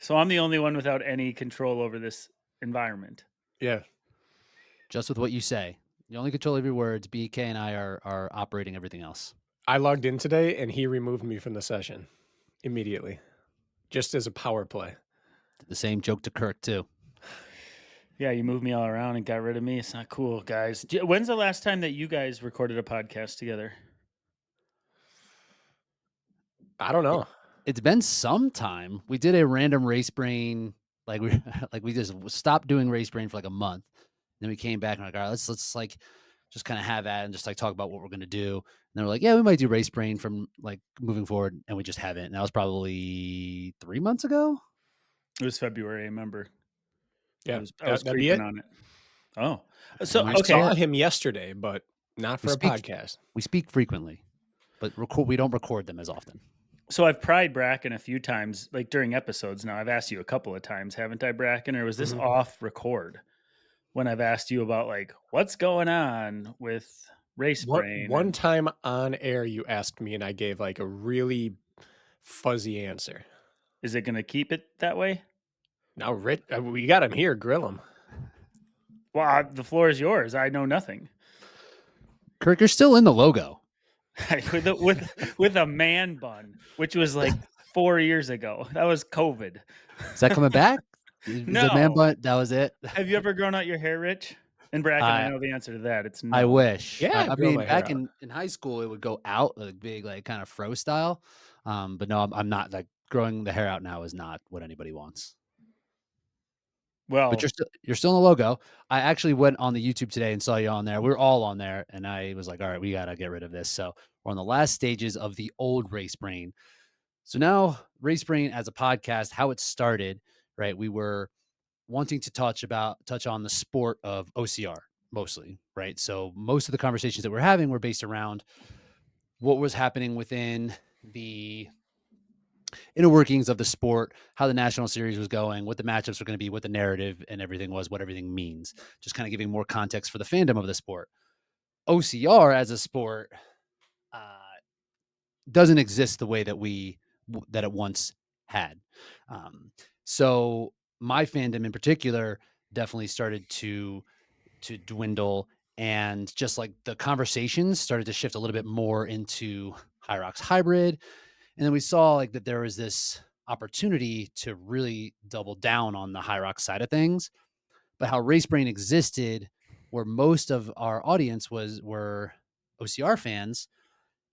So I'm the only one without any control over this environment. Yeah. Just with what you say. You only control every words. BK and I are operating everything else. I logged in today and he removed me from the session immediately, just as a power play. The same joke to Kirk too. Yeah, you moved me all around and got rid of me. It's not cool, guys. When's the last time that you guys recorded a podcast together? I don't It, know. it's been some time. We did a random race brain, like we like we just stopped doing race brain for like a month. Then we came back and like, all right, let's like just kind of have that and just like talk about what we're gonna do. And then we're like, yeah, we might do race brain from like moving forward, and we just haven't. And that was probably 3 months ago. It was February, I remember. Yeah, I was that'd be creeping it. on it. Oh. That So might I be okay. saw it. him yesterday, but not We for a speak podcast. we speak frequently, but we don't record them as often. So I've pried Bracken a few times, like during episodes now. I've asked you a couple of times, haven't I, Bracken? Or was this Mhm. off record when I've asked you about like what's going on with race brain One and time on air, you asked me, and I gave like a really fuzzy answer. is it gonna keep it that way? Now, Rich, we got him here. Grill him. Well, the floor is yours. I know nothing. Kirk, you're still in the logo. with a man bun, which was like 4 years ago. That was COVID. Is that coming back? Is that man No. bun? That was it. Have you ever grown out your hair, Rich? And Bracken, I I know the answer to that. It's I no. wish. Yeah, I I've grown mean, my hair back out. in high school, it would go out like big, like kind of fro style. But no, I'm not like growing the hair out now is not what anybody wants. But Well, you're still in the logo. I actually went on the YouTube today and saw you on there. We were all on there, and I was like, all right, we gotta get rid of this. So we're on the last stages of the old Race Brain. So now Race Brain as a podcast, how it started, right? We were wanting to touch on the sport of OCR mostly, right? So most of the conversations that we're having were based around what was happening within the inner workings of the sport, how the national series was going, what the matchups were going to be, what the narrative and everything was, what everything means. Just kind of giving more context for the fandom of the sport. OCR as a sport uh, doesn't exist the way that it once had. Um, so my fandom in particular definitely started to dwindle, and just like the conversations started to shift a little bit more into High Rocks hybrid. And then we saw like that there was this opportunity to really double down on the High Rocks side of things. But how Race Brain existed, where most of our audience were OCR fans,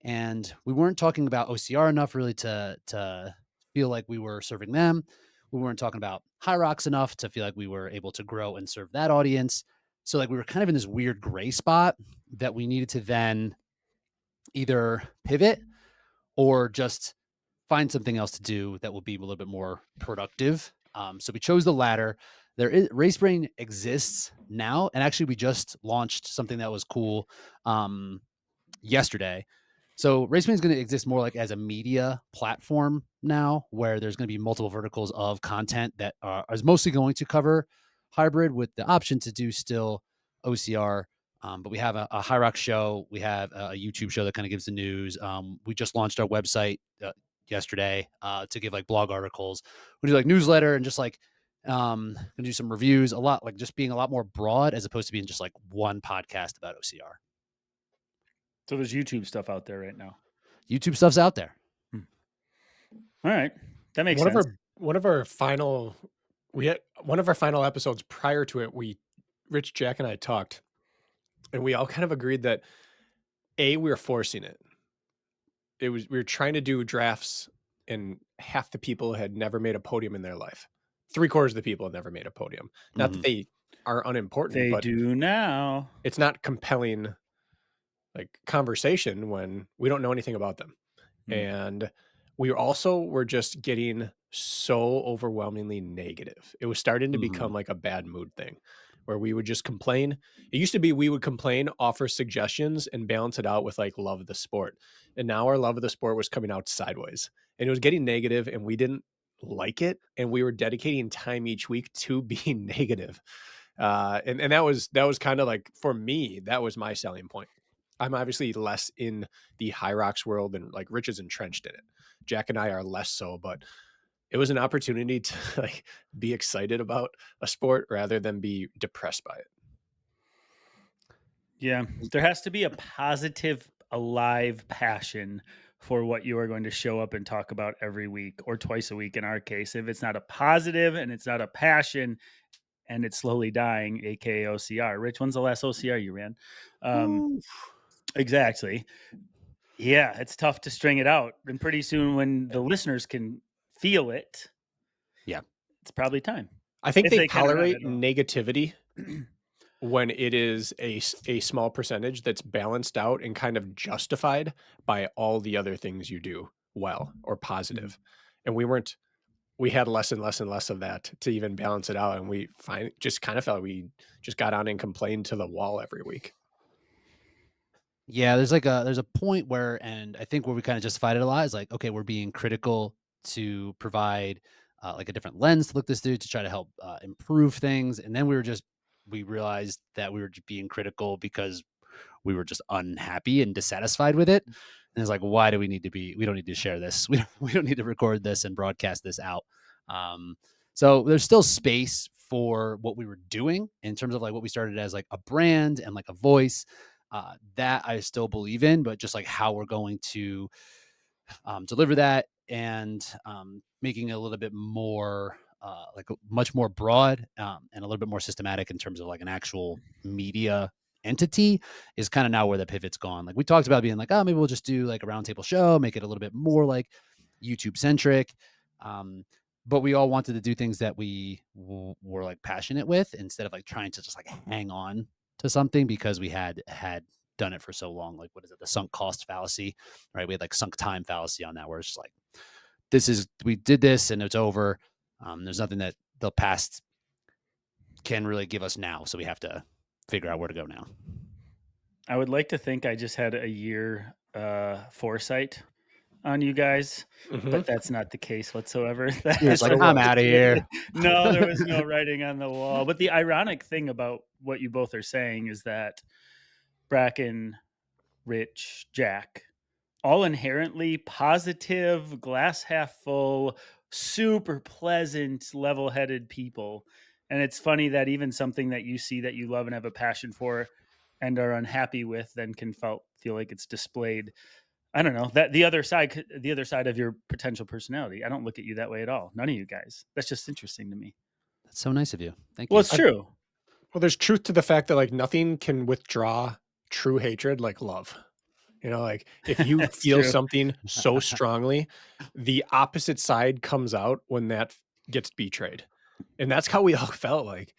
and we weren't talking about OCR enough really to feel like we were serving them. We weren't talking about High Rocks enough to feel like we were able to grow and serve that audience. So like we were kind of in this weird gray spot that we needed to then either pivot or just find something else to do that will be a little bit more productive. So we chose the latter. There is Race Brain exists now, and actually we just launched something that was cool yesterday. So Raceman is going to exist more like as a media platform now, where there's going to be multiple verticals of content that is mostly going to cover hybrid with the option to do still OCR. But we have a High Rock show. We have a YouTube show that kind of gives the news. We just launched our website yesterday to give like blog articles. We do like newsletter and just like gonna do some reviews. A lot like just being a lot more broad as opposed to being just like one podcast about OCR. so there's YouTube stuff out there right now. YouTube stuff's out there. Hmm. All right. That makes sense. One of our final we had one of our final episodes prior to it, Rich, Jack, and I talked, and we all kind of agreed that we were forcing it. We were trying to do drafts, and half the people had never made a podium in their life. 3/4 of the people had never made a podium. Not that they are unimportant, They but do now. it's not compelling like conversation when we don't know anything about them. And we also were just getting so overwhelmingly negative. It was starting to become like a bad mood thing where we would just complain. It used to be we would complain, offer suggestions, and balance it out with like love of the sport. And now our love of the sport was coming out sideways and it was getting negative and we didn't like it. And we were dedicating time each week to being negative. And that was kind of like, for me, that was my selling point. I'm obviously less in the High Rocks world and like Rich is entrenched in it. Jack and I are less so, but it was an opportunity to like be excited about a sport rather than be depressed by it. Yeah, there has to be a positive, alive passion for what you are going to show up and talk about every week or twice a week in our case. If it's not a positive and it's not a passion and it's slowly dying, aka OCR. Rich, when's the last OCR you ran? Ooh. Exactly. Yeah, it's tough to string it out. And pretty soon, when the listeners can feel it, Yeah. it's probably time. I think If they they can or not, I tolerate don't negativity know. when it is a small percentage that's balanced out and kind of justified by all the other things you do well or Mhm. positive. And we had less and less and less of that to even balance it out. And we just kind of felt we just got on and complained to the wall every week. Yeah, there's a point where, and I think where we kind of justified it a lot is like, okay, we're being critical to provide like a different lens to look this through to try to help improve things, and then we realized that we were just being critical because we were just unhappy and dissatisfied with it, and it's like, why do we need to be? We don't need to share this. We don't need to record this and broadcast this out. Um, so there's still space for what we were doing in terms of like what we started as like a brand and like a voice that I still believe in, but just like how we're going to deliver that and making it a little bit more like much more broad and a little bit more systematic in terms of like an actual media entity is kind of now where the pivot's gone. Like we talked about being like, oh, maybe we'll just do like a roundtable show, make it a little bit more like YouTube centric. Um, but we all wanted to do things that we were like passionate with instead of like trying to just like hang on to something because we had done it for so long. Like, what is it? The sunk cost fallacy, right? We had like sunk time fallacy on that, where it's just like, we did this and it's over. There's nothing that the past can really give us now. So we have to figure out where to go now. I would like to think I just had a year foresight on you guys, Mhm. but that's not the case whatsoever. You're just That's like, Never just I'm was. out of here. no, there was no writing on the wall. But the ironic thing about what you both are saying is that Bracken, Rich, Jack, all inherently positive, glass half full, super pleasant, level headed people. And it's funny that even something that you see that you love and have a passion for and are unhappy with then can feel like it's displayed. I don't know that the other side of your potential personality. I don't look at you that way at all. None of you guys. That's just interesting to me. That's so nice of you. Thank Well, you. it's true. Well, there's truth to the fact that like nothing can withdraw true hatred like love. You know, like if you It's feel true. something so strongly, the opposite side comes out when that gets betrayed. And that's how we all felt like.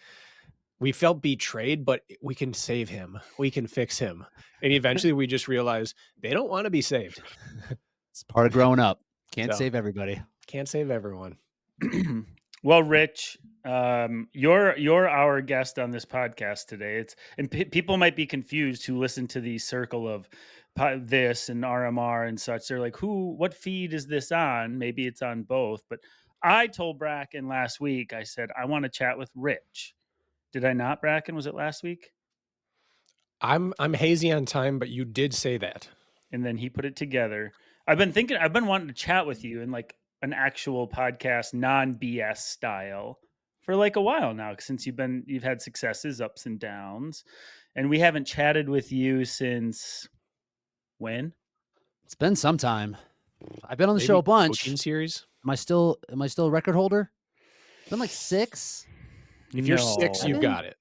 We felt betrayed, but we can save him. We can fix him. And eventually we just realized they don't want to be saved. It's part of growing up. Can't So save everybody. can't save everyone. Well, Rich, you're our guest on this podcast today. It's and people might be confused who listen to the circle of this and RMR and such. They're like, what feed is this on? Maybe it's on both. But I told Bracken last week. I said I want to chat with Rich. Did I not, Bracken? Was it last week? I'm hazy on time, but you did say that. And then he put it together. I've been wanting to chat with you in like an actual podcast, non BS style for like a while now, since you've had successes, ups and downs. And we haven't chatted with you since when? It's been some time. I've been on the show Maybe a bunch. coaching series. Am I still a record holder? It's been like 6. If you're 6, No. you've 7? got it.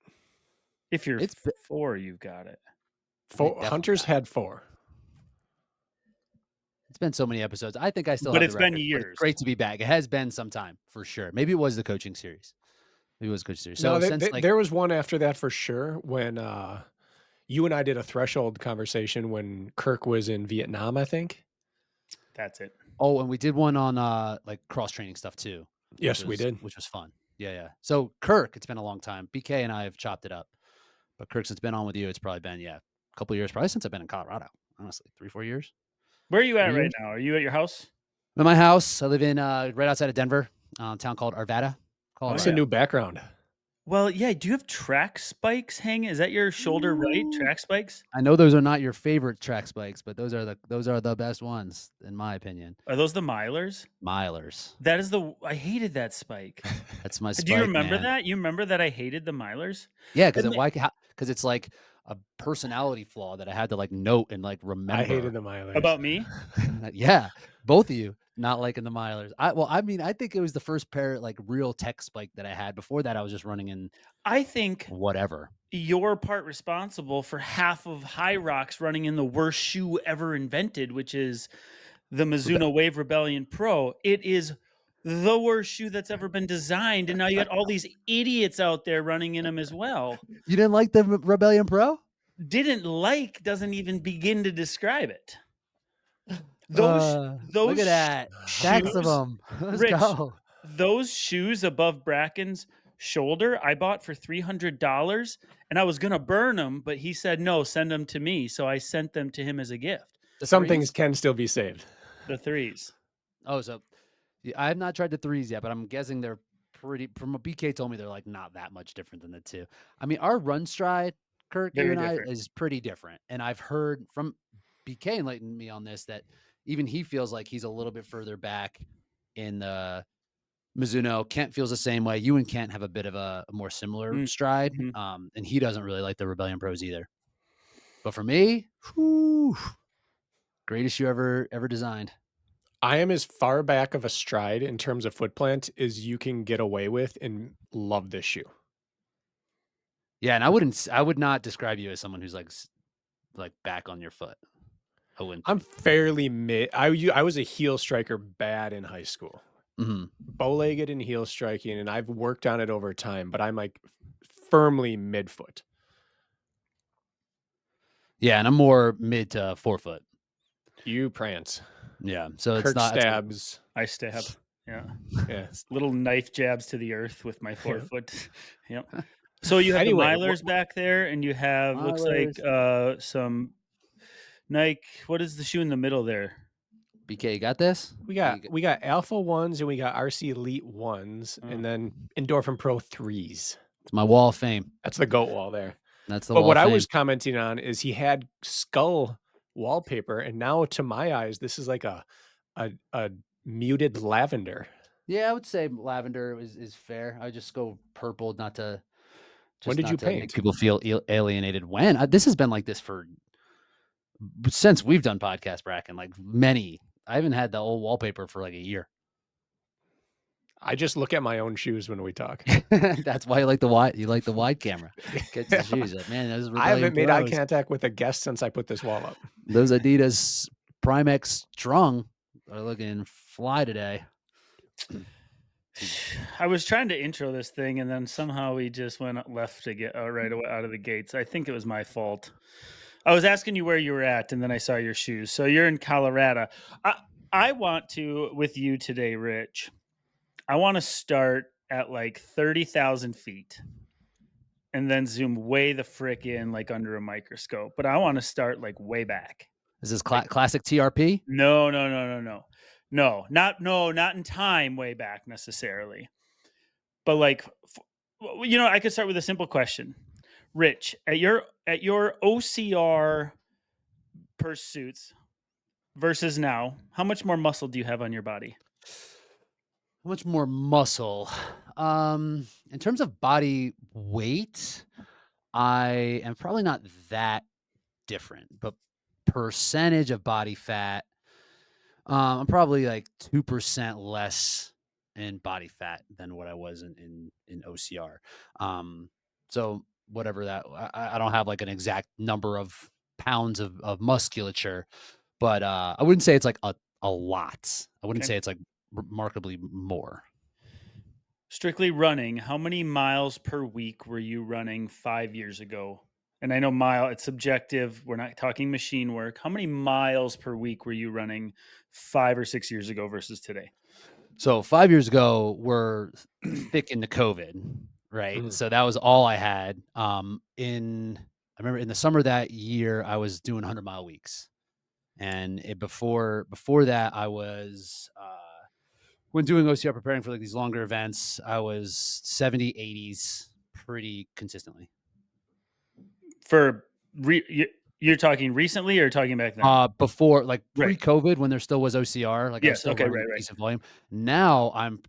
If you're It's be- 4, you've got it. I Four, definitely Hunters got it. had 4. It's been so many episodes. I think I still But have the it's been record, but it's years. great to be back. It has been some time for sure. Maybe it was the coaching series. Maybe it was coaching series. No, So since like, there was one after that for sure when you and I did a threshold conversation when Kirk was in Vietnam, I think. That's it. oh, and we did one on like cross training stuff too, Yes, we did. which was fun. Yeah, yeah. So Kirk, it's been a long time. BK and I have chopped it up, but Kirk, since it's been on with you, it's probably been a couple of years, probably since I've been in Colorado. Honestly, 3-4 years. Where are you at 3 right years. now? Are you at your house? I'm at my house. I live in right outside of Denver, town called Arvada, Oh, That's a Colorado. yeah. new background. Well, yeah, do you have track spikes hanging? Is that your shoulder right, Ooh. track spikes? I know those are not your favorite track spikes, but those are the best ones in my opinion. Are those the milers? Milers. That is the I hated that spike. That's my Do you spike, remember man. that? You remember that I hated the milers? Yeah, because And the because it's like a personality flaw that I had to like note and like I hated remember. the milers. about me? Yeah, both of you not liking the milers. I mean, I think it was the first pair like real tech spike that I had. Before that, I was just running in I think whatever. you're part responsible for half of High Rocks running in the worst shoe ever invented, which is the Mizuno Wave Rebellion Pro. It is the worst shoe that's ever been designed, and now you got all these idiots out there running in them as well. You didn't like the Rebellion Pro? Didn't like doesn't even begin to describe it. Those Look those at that. Stacks of shoes, them. Let's Rich, go. those shoes above Bracken's shoulder, I bought for $300 and I was gonna burn them, but he said, "No, send them to me." So I sent them to him as a gift. The Some things threes? can still be saved. The threes. Oh, so yeah, I have not tried the threes yet, but I'm guessing they're pretty. From what BK told me, they're like not that much different than the two. I mean, our run stride, Kirk, you Very and I, different. is pretty different. And I've heard from BK enlightened me on this that even he feels like he's a little bit further back in the Mizuno. Kent feels the same way. You and Kent have a bit of a more similar stride, Mhm. and he doesn't really like the Rebellion Pros either. But for me, whew, greatest shoe ever designed. I am as far back of a stride in terms of foot plant as you can get away with and love this shoe. Yeah, and I would not describe you as someone who's like back on your foot. I wouldn't. I'm fairly mid. I was a heel striker bad in high school, Mhm. bow-legged and heel striking, and I've worked on it over time, but I'm like firmly midfoot. Yeah, and I'm more mid to forefoot. You prance. Yeah, so it's Kirk not. It's a, stabs. I stab. Yeah. Yeah. Little knife jabs to the earth with my forefoot. Yep. So you have the Anyway, milers back there, and you have looks like Milers. some Nike. What is the shoe in the middle there? BK, you got this? we got Alpha ones and we got RC Elite ones, Oh. and then Endorphin Pro threes. It's my wall of fame. That's the goat wall there. That's the But wall what of I fame. was commenting on is he had skull wallpaper, and now to my eyes, this is like a muted lavender. Yeah, I would say lavender is fair. I just go purple, When did you not to make paint? people feel alienated. When this has been like this for since we've done podcast Bracken, like many. I haven't had the old wallpaper for like a year. I just look at my own shoes when we talk. That's why you like the wide camera. Get the shoes. Like, man, those I haven't made eye Pros. contact with a guest since I put this wall up. Those Adidas Primex Strung are looking fly today. I was trying to intro this thing, and then somehow we just went left to get right away out of the gates. I think it was my fault. I was asking you where you were at, and then I saw your shoes. So you're in Colorado. I want to with you today, Rich. I want to start at like 30,000 feet, and then zoom way the frick in, like under a microscope. But I want to start like way back. Is this Like classic TRP? no, no, no, no, no, not in time way back necessarily. But like, I could start with a simple question. Rich, at your OCR pursuits versus now, how much more muscle do you have on your body? How much more muscle? In terms of body weight, I am probably not that different, but percentage of body fat, I'm probably like 2% less in body fat than what I was in OCR. So whatever that, I don't have like an exact number of pounds of musculature, but I wouldn't say it's like a lot. I wouldn't Okay. say it's like remarkably more. Strictly running, how many miles per week were you running 5 years ago? And I know mile, it's subjective. We're not talking machine work. How many miles per week were you running 5 or 6 years ago versus today? So 5 years ago, we're thick into COVID, right? Mhm. So that was all I had. I remember in the summer that year, I was doing 100-mile weeks, and before that, I was when doing OCR preparing for like these longer events, I was 70, 80s pretty consistently. For you're talking recently or talking back then? Before, like Right. pre-COVID, when there still was OCR, like I was Yes. still Okay. running Right. a Right. decent volume. Now I'm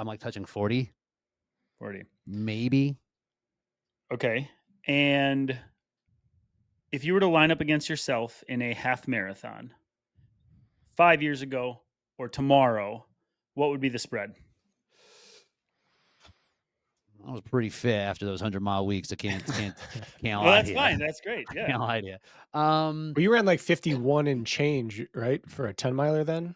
like touching 40, 40. maybe. Okay. And if you were to line up against yourself in a half marathon 5 years ago or tomorrow, what would be the spread? I was pretty fit after those 100-mile weeks. I can't Well, lie that's to you. fine. That's great. I Yeah. can't lie to you. Well, you ran like 51 and change, right? For a 10 miler then?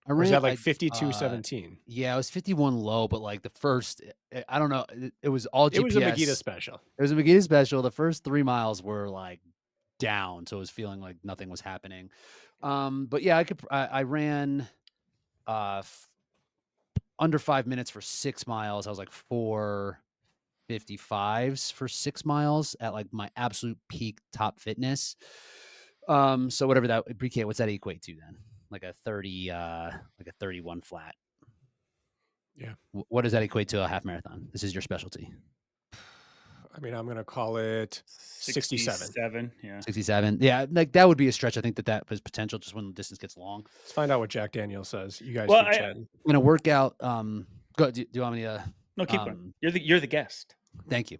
I Or is ran that like I 52:17? Yeah, I was 51 low, but like the first I don't know, it was all It was a Megiddo GPS. special. It was a McGee special. The first 3 miles were like down, so it was feeling like nothing was happening. But yeah, I ran under 5 minutes for 6 miles. I was like 4:55s for 6 miles at like my absolute peak top fitness. So whatever that BK, what's that equate to then? Like a 30 like a 31 flat. Yeah. What does that equate to a half marathon? This is your specialty. I mean, I'm going to call it 67. 67. Yeah. 67. Yeah, like that would be a stretch. I think that was potential just when the distance gets long. Let's find out what Jack Daniels says. You guys Well, keep chatting. I'm gonna work out. Do you want me to? no, keep going. You're the guest. Thank you.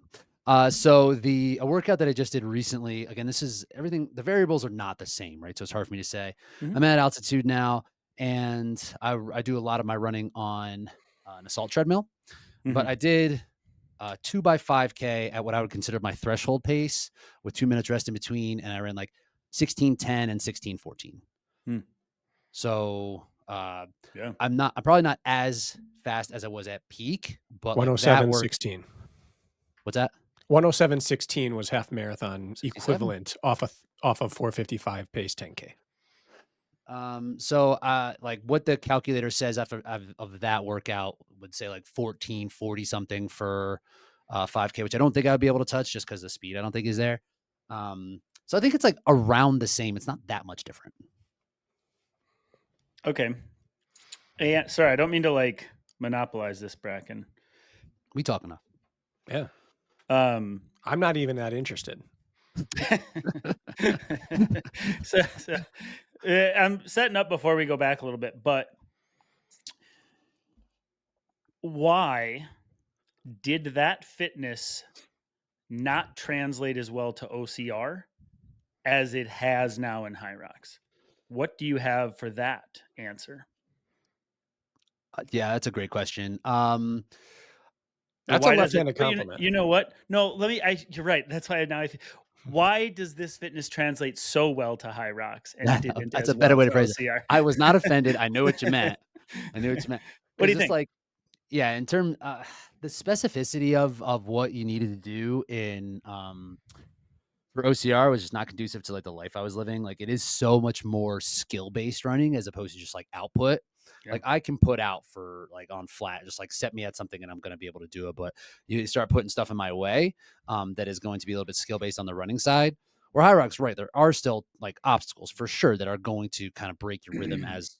So a workout that I just did recently. Again, this is everything. The variables are not the same, right? So it's hard for me to say. Mhm. I'm at altitude now, and I do a lot of my running on an assault treadmill. But Mhm. I did 2x5K at what I would consider my threshold pace with 2 minutes rest in between, and I ran like 16:10 and 16:14. Hmm. So Yeah. I'm probably not as fast as I was at peak, but like that work. 107:16. What's that? 107:16 was half marathon 67? equivalent off of 455 pace 10K. So like what the calculator says after of that workout would say like 1440 something for 5K, which I don't think I'd be able to touch just because the speed I don't think is there. So I think it's like around the same. It's not that much different. Okay. Yeah. Sorry, I don't mean to like monopolize this, Bracken. We talk enough. Yeah. Um. I'm not even that interested. so I'm setting up before we go back a little bit, but why did that fitness not translate as well to OCR as it has now in High Rocks? What do you have for that answer? Yeah, that's a great question. That's a Why does it? left-handed But compliment. you know what? No, let me. You're right. That's why now. Why does this fitness translate so well to High Rocks and didn't that's a as better well way to to phrase it. OCR? I was not offended. I knew what you meant. I knew what you meant. What do It's you just think? like, yeah, in term the specificity of what you needed to do in for OCR was just not conducive to like the life I was living. Like it is so much more skill based running as opposed to just like output. Yeah. Like I can put out for like on flat, just like set me at something and I'm going to be able to do it. But you start putting stuff in my way that is going to be a little bit skill based on the running side. Where High Rock's right, there are still like obstacles for sure that are going to kind of break your rhythm as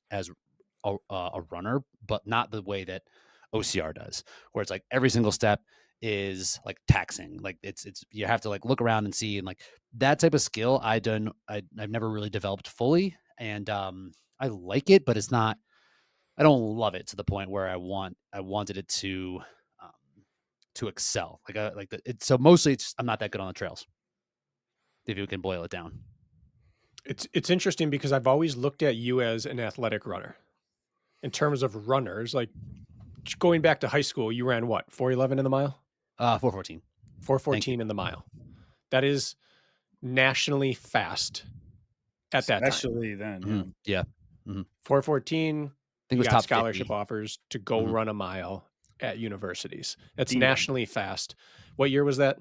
a runner, but not the way that OCR does, where it's like every single step is like taxing. Like it's you have to like look around and see, and like that type of skill I've never really developed fully. And I like it, but it's not, I don't love it to the point where I wanted it um to excel. So mostly it's I'm not that good on the trails, if you can boil it down. It's interesting because I've always looked at you as an athletic runner. In terms of runners, like going back to high school, you ran what? 4:11 in the mile? 4:14. Thank you. 4:14 in the mile. That is nationally fast at that time. Especially then, yeah. Mhm. Yeah. Mhm. 4:14, I think it you was got top scholarship 50. offers to go Mhm. run a mile at universities. That's Demon. nationally fast. What year was that?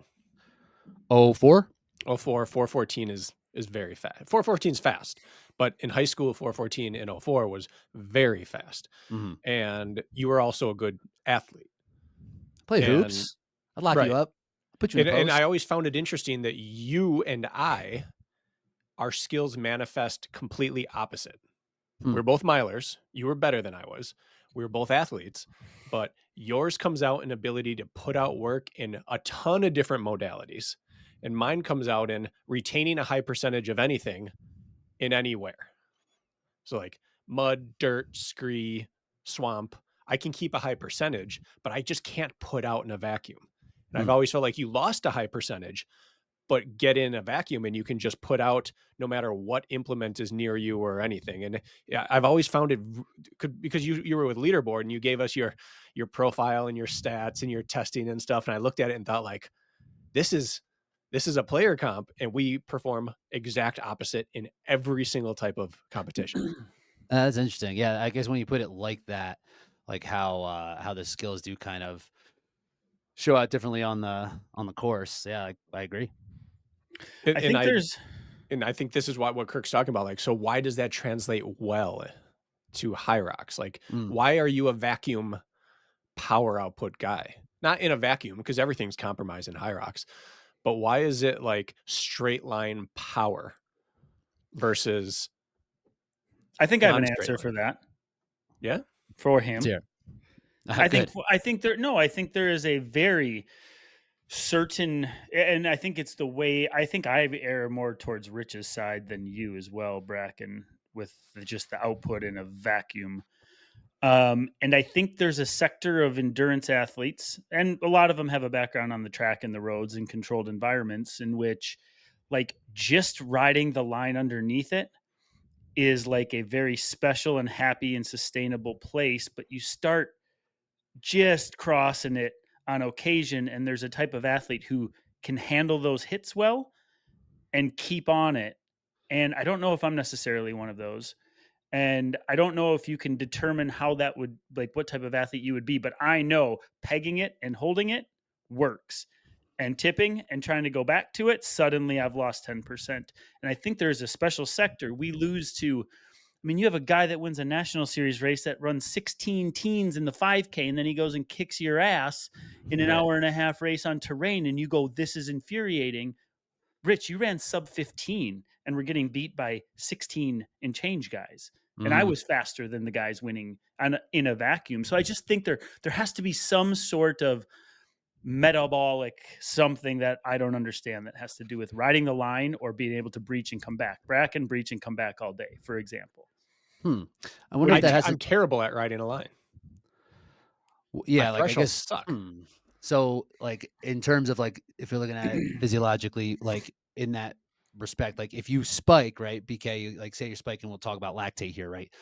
04? Oh, 414 is very fast. 414 is fast, but in high school, 414 in 04 was very fast. Mhm. And you were also a good athlete. Played And hoops. I'd lock you right. up. Put you in the And I post. always found it interesting that you and I, our skills manifest completely opposite. Hmm. We're both milers. You were better than I was. We were both athletes, but yours comes out in ability to put out work in a ton of different modalities. And mine comes out in retaining a high percentage of anything in anywhere. So like mud, dirt, scree, swamp, I can keep a high percentage, but I just can't put out in a vacuum. And I've Hmm. always felt like you lost a high percentage, but get in a vacuum and you can just put out no matter what implement is near you or anything. And yeah, I've always found it because you were with leaderboard and you gave us your profile and your stats and your testing and stuff. And I looked at it and thought like, this is a player comp and we perform exact opposite in every single type of competition. That's interesting. Yeah, I guess when you put it like that, like how the skills do kind of show out differently on the course. Yeah, I agree. And, I and think I there's and I think this is what Kirk's talking about. Like, so why does that translate well to high rocks? Like, Mm. why are you a vacuum power output guy? Not in a vacuum because everything's compromised in high rocks, but why is it like straight line power versus I think I have an non-straight answer line? for that Yeah. for Let's him. hear it. Good. I think there no, I think there is a very certain, and I think it's the way I think I err more towards Rich's side than you as well, Bracken, with just the output in a vacuum. And I think there's a sector of endurance athletes, and a lot of them have a background on the track and the roads and controlled environments in which, like, just riding the line underneath it is like a very special and happy and sustainable place. But you start just crossing it on occasion, and there's a type of athlete who can handle those hits well and keep on it. And I don't know if I'm necessarily one of those. And I don't know if you can determine how that would, like, what type of athlete you would be, but I know pegging it and holding it works. And tipping and trying to go back to it, suddenly I've lost 10%. And I think there's a special sector we lose to. I mean, you have a guy that wins a national series race that runs 16 teens in the 5K, and then he goes and kicks your ass in an Right. hour and a half race on terrain, and you go, this is infuriating. Rich, you ran sub 15 and we're getting beat by 16 and change guys. And I Mm. was faster than the guys winning in a vacuum. So I just think there has to be some sort of metabolic something that I don't understand that has to do with riding the line or being able to breach and come back. Bracken, breach and come back all day, for example. Hmm. I wonder if that has to. I'm terrible at riding a line. My Yeah, like I thresholds guess. suck. So, like in terms of like if you're looking at it physiologically, like in that respect, like if you spike, right, BK, like say you're spiking, we'll talk about lactate here, right?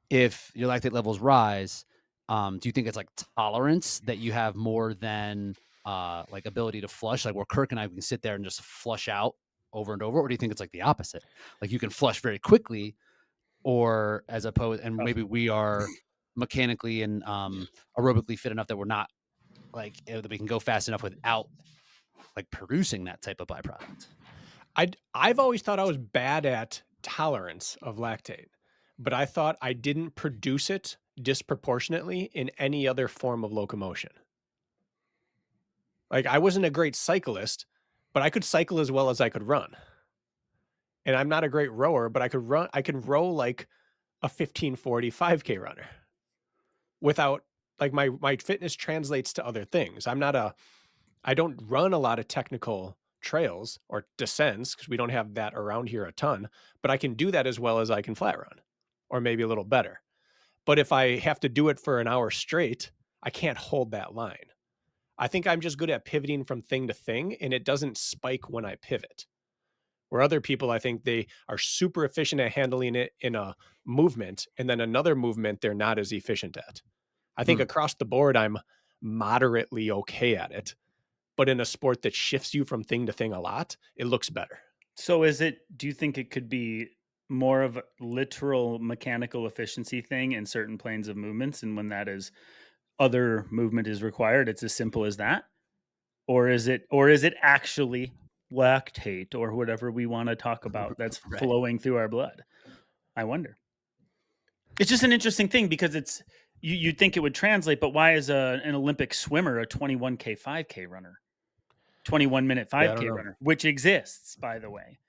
If your lactate levels rise, do you think it's like tolerance that you have more than like ability to flush? Like where Kirk and I can sit there and just flush out over and over, or do you think it's like the opposite? Like you can flush very quickly, or as opposed, and Tough. maybe we are mechanically and aerobically fit enough that we're not like that we can go fast enough without like producing that type of byproduct. I've always thought I was bad at tolerance of lactate, but I thought I didn't produce it disproportionately in any other form of locomotion. Like I wasn't a great cyclist, but I could cycle as well as I could run. And I'm not a great rower, but I can row like a 1540 5K runner without like my fitness translates to other things. I don't run a lot of technical trails or descents because we don't have that around here a ton, but I can do that as well as I can flat run or maybe a little better. But if I have to do it for an hour straight, I can't hold that line. I think I'm just good at pivoting from thing to thing and it doesn't spike when I pivot. Where other people, I think they are super efficient at handling it in a movement and then another movement they're not as efficient at. I think Hmm. across the board, I'm moderately okay at it. But in a sport that shifts you from thing to thing a lot, it looks better. So do you think it could be more of a literal mechanical efficiency thing in certain planes of movements? And when that is other movement is required, it's as simple as that? Or is it actually lactate or whatever we want to talk about that's Right. flowing through our blood? I wonder. It's just an interesting thing because you'd think it would translate, but why is an Olympic swimmer a 21K 5K runner? 21-minute Yeah, I don't 5K know. runner, which exists, by the way.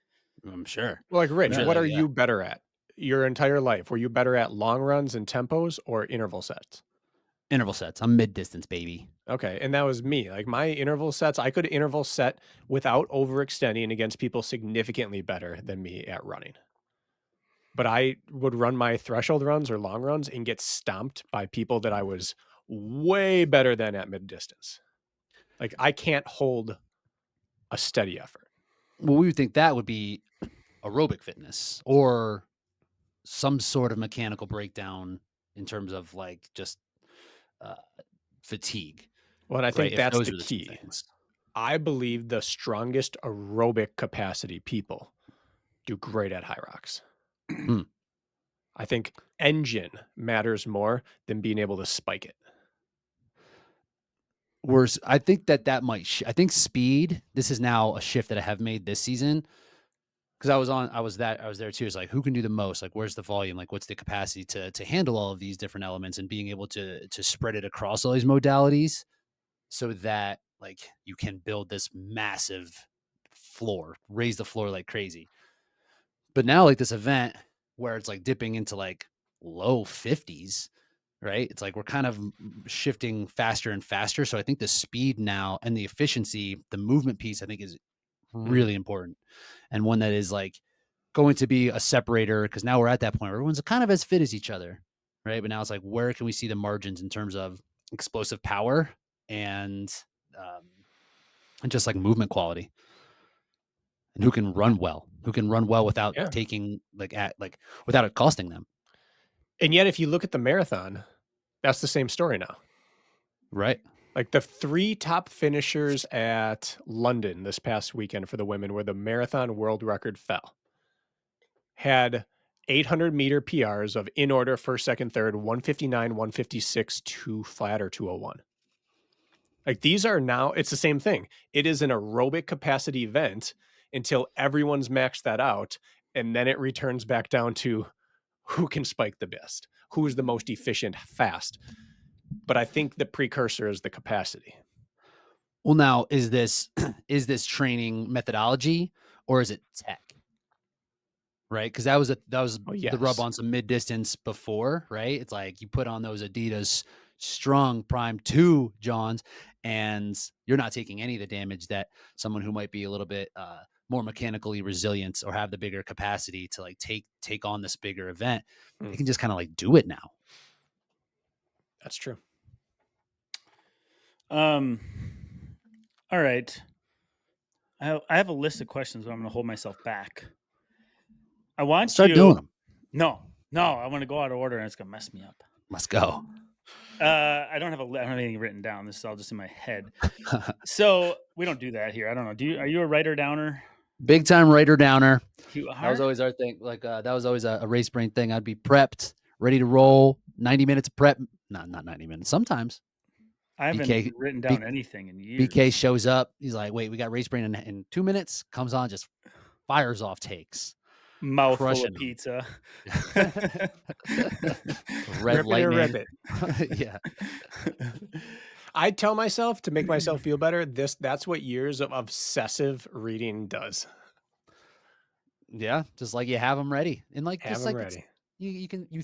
I'm sure. Well, like I'm Rich, sure what that, are yeah. you better at your entire life? Were you better at long runs and tempos or interval sets? Interval sets. I'm mid distance, baby. Okay, and that was me. Like, my interval sets, I could interval set without overextending against people significantly better than me at running. But I would run my threshold runs or long runs and get stomped by people that I was way better than at mid distance. Like, I can't hold a steady effort. Well, we would think that would be aerobic fitness or some sort of mechanical breakdown in terms of like just uh, fatigue, Well, and I right? think If that's those the are the two key. things. I believe the strongest aerobic capacity people do great at high rocks. Hmm. I think engine matters more than being able to spike it. Whereas I think that might, I think speed, this is now a shift that I have made this season. Cause I was there too. It's like, who can do the most? Like, where's the volume? Like, what's the capacity to handle all of these different elements and being able to spread it across all these modalities so that like you can build this massive floor, raise the floor like crazy. But now like this event where it's like dipping into like low 50s, right? It's like we're kind of shifting faster and faster. So I think the speed now and the efficiency, the movement piece, I think is Mhm. really important and one that is like going to be a separator because now we're at that point where everyone's kind of as fit as each other, right? But now it's like, where can we see the margins in terms of explosive power and um, and just like movement quality, and who can run well without Yeah. taking like without it costing them, And yet, if you look at the marathon, that's the same story now. right? Like, the 3 top finishers at London this past weekend for the women, where the marathon world record fell, had 800-meter PRs of in order, first, second, third, 159, 156, 2 flat, or 201. Like, these are now it's the same thing. It is an aerobic capacity event until everyone's maxed that out, and then it returns back down to who can spike the best, who is the most efficient fast. But I think the precursor is the capacity. Well, now is this is this training methodology or is it tech? Right, because that was Oh, the rub yes. on some mid distance before, right? It's like you put on those Adidas Strong Prime 2 Johns, and you're not taking any of the damage that someone who might be a little bit more mechanically resilient or have the bigger capacity to like take on this bigger event. They Mm, can just kind of like do it now. that's true. Um, all right. I have a list of questions, but I'm going to hold myself back. I want Start doing you. them. No, no, I want to go out of order, and it's going to mess me up. Let's go. I don't have anything written down. This is all just in my head. So we don't do that here. I don't know. Are you a writer downer? Big time writer downer. You That was are. always our thing. Like that was always a race brain thing. I'd be prepped, ready to roll. 90 minutes of prep. Not 90 minutes. Sometimes I haven't BK written B, down anything in BK years. shows up. He's like, "Wait, we got race brain in 2 minutes." Comes on, just fires off takes, Mouthful of crushing them. pizza. Red Rip it or rip lightning. it. Yeah. I tell myself to make myself feel better, that's what years of obsessive reading does. Yeah, just like you have them ready. And like Have just them like it's ready. you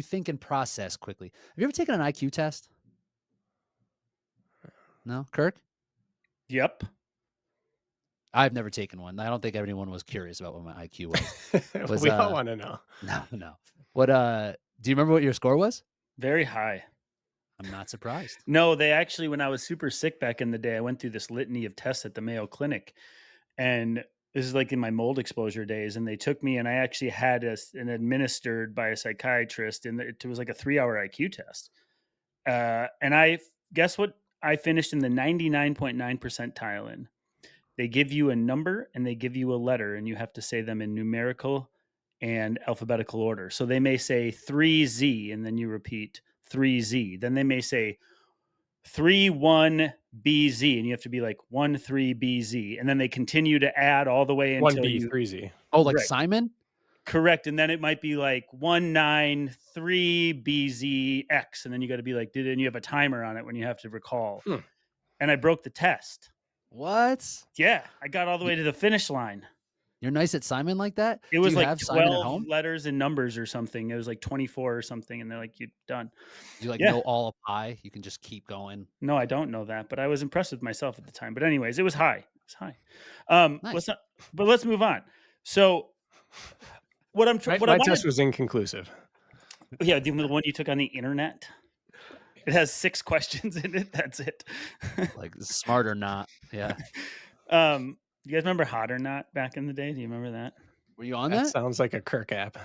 think and process quickly. Have you ever taken an IQ test? No, Kirk? Yep. I've never taken one. I don't think anyone was curious about what my IQ was. Was We all wanna know. no. What do you remember what your score was? Very high. I'm not surprised. No, they actually, when I was super sick back in the day, I went through this litany of tests at the Mayo Clinic. And this is like in my mold exposure days. And they took me and I actually had an administered by a psychiatrist. And it was like a 3 hour IQ test. And guess what? I finished in the 99.9 percentile in. They give you a number and they give you a letter, and you have to say them in numerical and alphabetical order. So they may say 3Z, and then you repeat 3Z. Then they may say 31BZ, and you have to be like 13BZ. And then they continue to add all the way until 1B, you, 3Z. Oh, like right, Simon? correct. And then it might be like 193BZX. And then you got to be like, and you have a timer on it when you have to recall. Hmm. And I broke the test. What? Yeah, I got all the You, way to the finish line. You're nice at Simon like that? It Do was you like have Simon at 12 home? letters and numbers or something. It was like 24 or something, and they're like, "You're done." Do you, like, Yeah. know all of pi? You can just keep going? No, I don't know that, but I was impressed with myself at the time. But anyways, it was high. It was high. Nice. Let's not but let's move on. So, what I My wanted test was inconclusive. yeah, the one you took on the internet? It has 6 questions in it, that's it. Like, smart or not. Yeah. You guys remember Hot or Not back in the day? Do you remember that? Were you on That that? sounds like a Kirk app.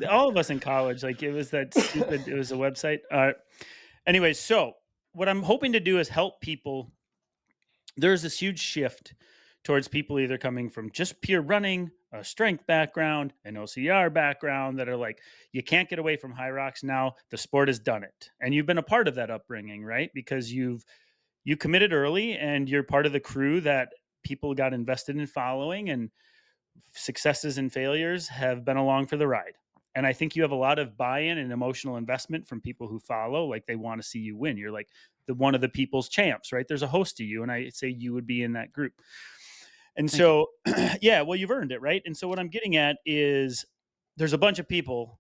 All of us in college, like, it was that stupid it was a website. Anyways, so what I'm hoping to do is help people. There's this huge shift towards people either coming from just pure running, a strength background, an OCR background that are like, you can't get away from high rocks now. The sport has done it. And you've been a part of that upbringing, right? Because you committed early and you're part of the crew that people got invested in following, and successes and failures have been along for the ride. And I think you have a lot of buy-in and emotional investment from people who follow. Like, they want to see you win. You're like the one of the people's champs, right? There's a host to you, and I say you would be in that group. And Thank you. so, yeah, well, you've earned it, right? And so, what I'm getting at is there's a bunch of people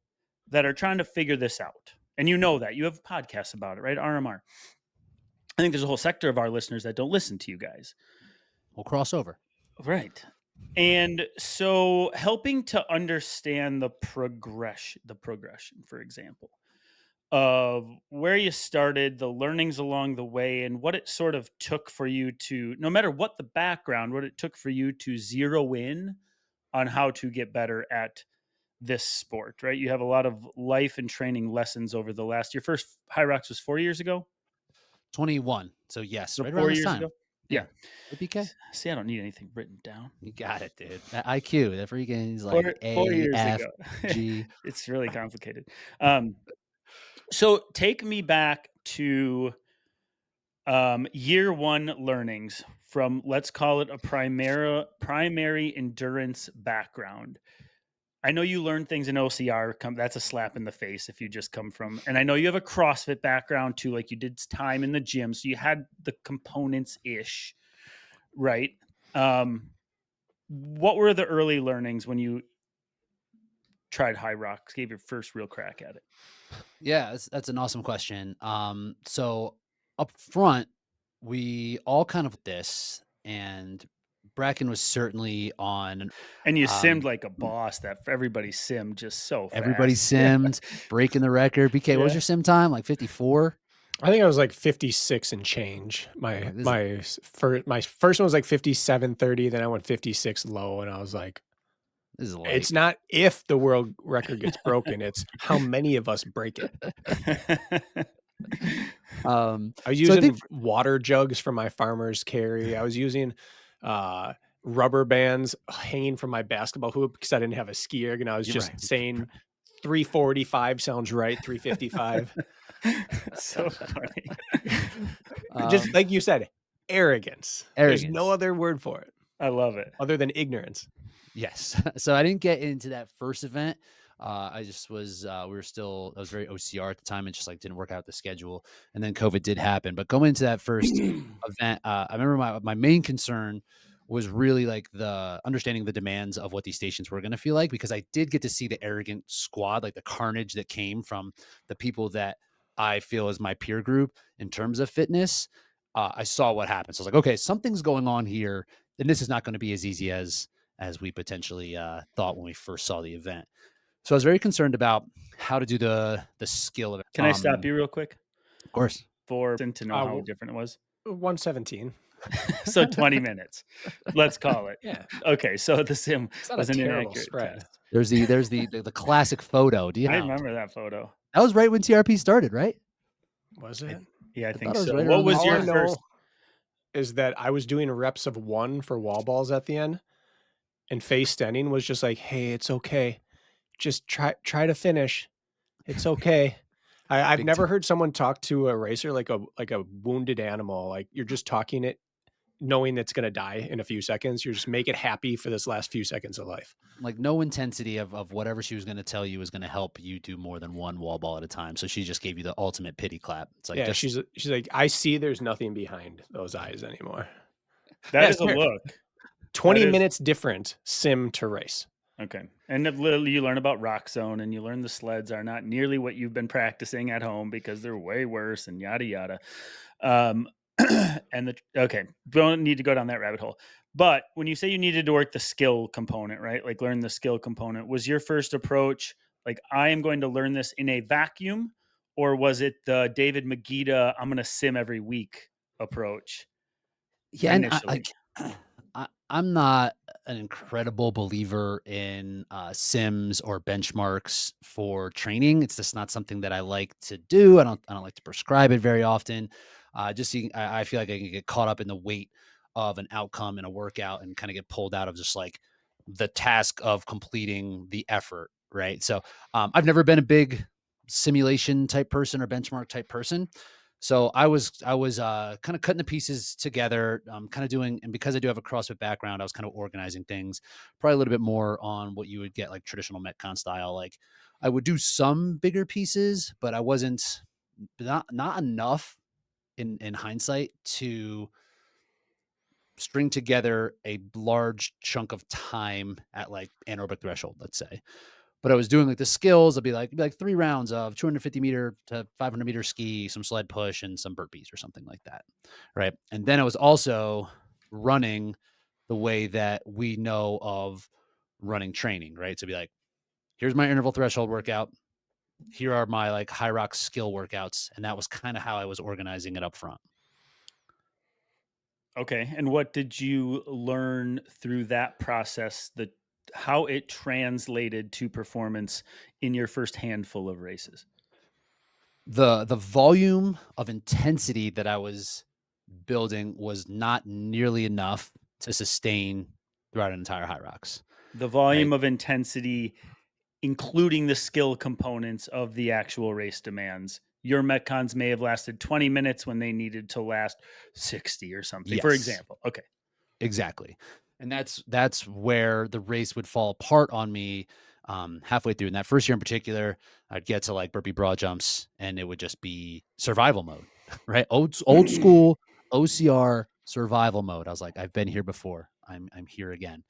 that are trying to figure this out, and you know that you have podcasts about it, right? RMR. I think there's a whole sector of our listeners that don't listen to you guys, We'll cross over. right? And so, helping to understand the progression, for example, of where you started, the learnings along the way, and what it sort of took for you to, no matter what the background, what it took for you to zero in on how to get better at this sport, right? You have a lot of life and training lessons over the last, your first High Rocks was 4 years ago. 21. So, yes, So right around 4 this years time. ago. Yeah. Yeah. Hey, PK? See, I don't need anything written down. You got it, dude. That IQ, that freaking is like 4 years A, ago. F, G. It's really complicated. So take me back to year one learnings from, let's call it a primary endurance background. I know you learned things in OCR. That's a slap in the face if you just come from, and I know you have a CrossFit background too. Like, you did time in the gym, so you had the components ish, right? What were the early learnings when you tried high rocks, gave your first real crack at it? Yeah, that's an awesome question. So up front, we all kind of this, and Bracken was certainly on. And you simmed Um, like a boss. That everybody simmed just so Everybody fast. Yeah, simmed, breaking the record. BK, what was yeah. your sim time? Like 54? I think I was like 56 and change. My Like, this is my my first one was like 57:30. Then I went 56 low, and I was like, this is light. it's not if the world record gets broken, it's how many of us break it. I was So I think using water jugs for my farmer's carry. I was using rubber bands hanging from my basketball hoop because I didn't have a ski erg, and I was you're just right. saying 345 sounds right, 355. So funny. Just like you said, arrogance. There's no Arrogance. other word for it I love it. other than ignorance. Yes. So I didn't get into that first event. I just was, we were still, I was very OCR at the time and just like didn't work out the schedule. And then COVID did happen. But going into that first event, I remember my main concern was really like the understanding the demands of what these stations were going to feel like, because I did get to see the arrogant squad, like the carnage that came from the people that I feel is my peer group in terms of fitness. I saw what happened. So I was like, okay, something's going on here, and this is not going to be as easy as we potentially thought when we first saw the event. So I was very concerned about how to do the skill of it. Can I stop you real quick Of course. for to know how Uh, different it was? 117. So 20 minutes, let's call it. Yeah, Okay, so the sim it's not was a an terrible inaccurate spread. test. There's the classic photo. Do you I know? remember that photo. That was right when TRP started, right? Was I, it? yeah, I I think thought it was so. right What around that was All I your time. know first? is that I was doing reps of 1 for wall balls at the end, and face standing was just like, "Hey, it's okay. Just try to finish. It's okay." I've Big T. never heard someone talk to a racer like a wounded animal. Like, you're just talking it, knowing it's gonna die in a few seconds. You're just make it happy for this last few seconds of life. Like no intensity of whatever she was going to tell you was going to help you do more than one wall ball at a time. So she just gave you the ultimate pity clap. It's like Yeah, just she's like, I see there's nothing behind those eyes anymore. That Yeah, is a sure. look. 20 That is minutes different sim to race. okay. And then literally you learn about rock zone and you learn the sleds are not nearly what you've been practicing at home because they're way worse and yada yada. Um, and the okay, don't need to go down that rabbit hole. But when you say you needed to work the skill component, right? Like learn the skill component, was your first approach like I am going to learn this in a vacuum, or was it the David Magida I'm going to sim every week approach Yeah, and initially? I'm not an incredible believer in sims or benchmarks for training. It's just not something that I like to do. I don't like to prescribe it very often. I feel like I can get caught up in the weight of an outcome in a workout and kind of get pulled out of just like the task of completing the effort. Right. So I've never been a big simulation type person or benchmark type person. So I was kind of cutting the pieces together, kind of doing, and because I do have a CrossFit background, I was kind of organizing things, probably a little bit more on what you would get like traditional Metcon style. Like I would do some bigger pieces, but I wasn't not enough in hindsight to string together a large chunk of time at like anaerobic threshold, let's say. But I was doing like the skills. It'd be like 3 rounds of 250-meter to 500-meter ski, some sled push, and some burpees or something like that, right? And then I was also running the way that we know of running training, right? So it'd be like, here's my interval threshold workout. Here are my like high rock skill workouts, and that was kind of how I was organizing it up front. Okay, and what did you learn through that process, the how it translated to performance in your first handful of races? The volume of intensity that I was building was not nearly enough to sustain throughout an entire high rocks, The right? volume of intensity, including the skill components of the actual race demands. Your Metcons may have lasted 20 minutes when they needed to last 60 or something, for Yes, example. Okay. exactly. And that's where the race would fall apart on me halfway through. In that first year in particular, I'd get to like burpee broad jumps and it would just be survival mode, right? Old school OCR survival mode. I was like, I've been here before. I'm here again.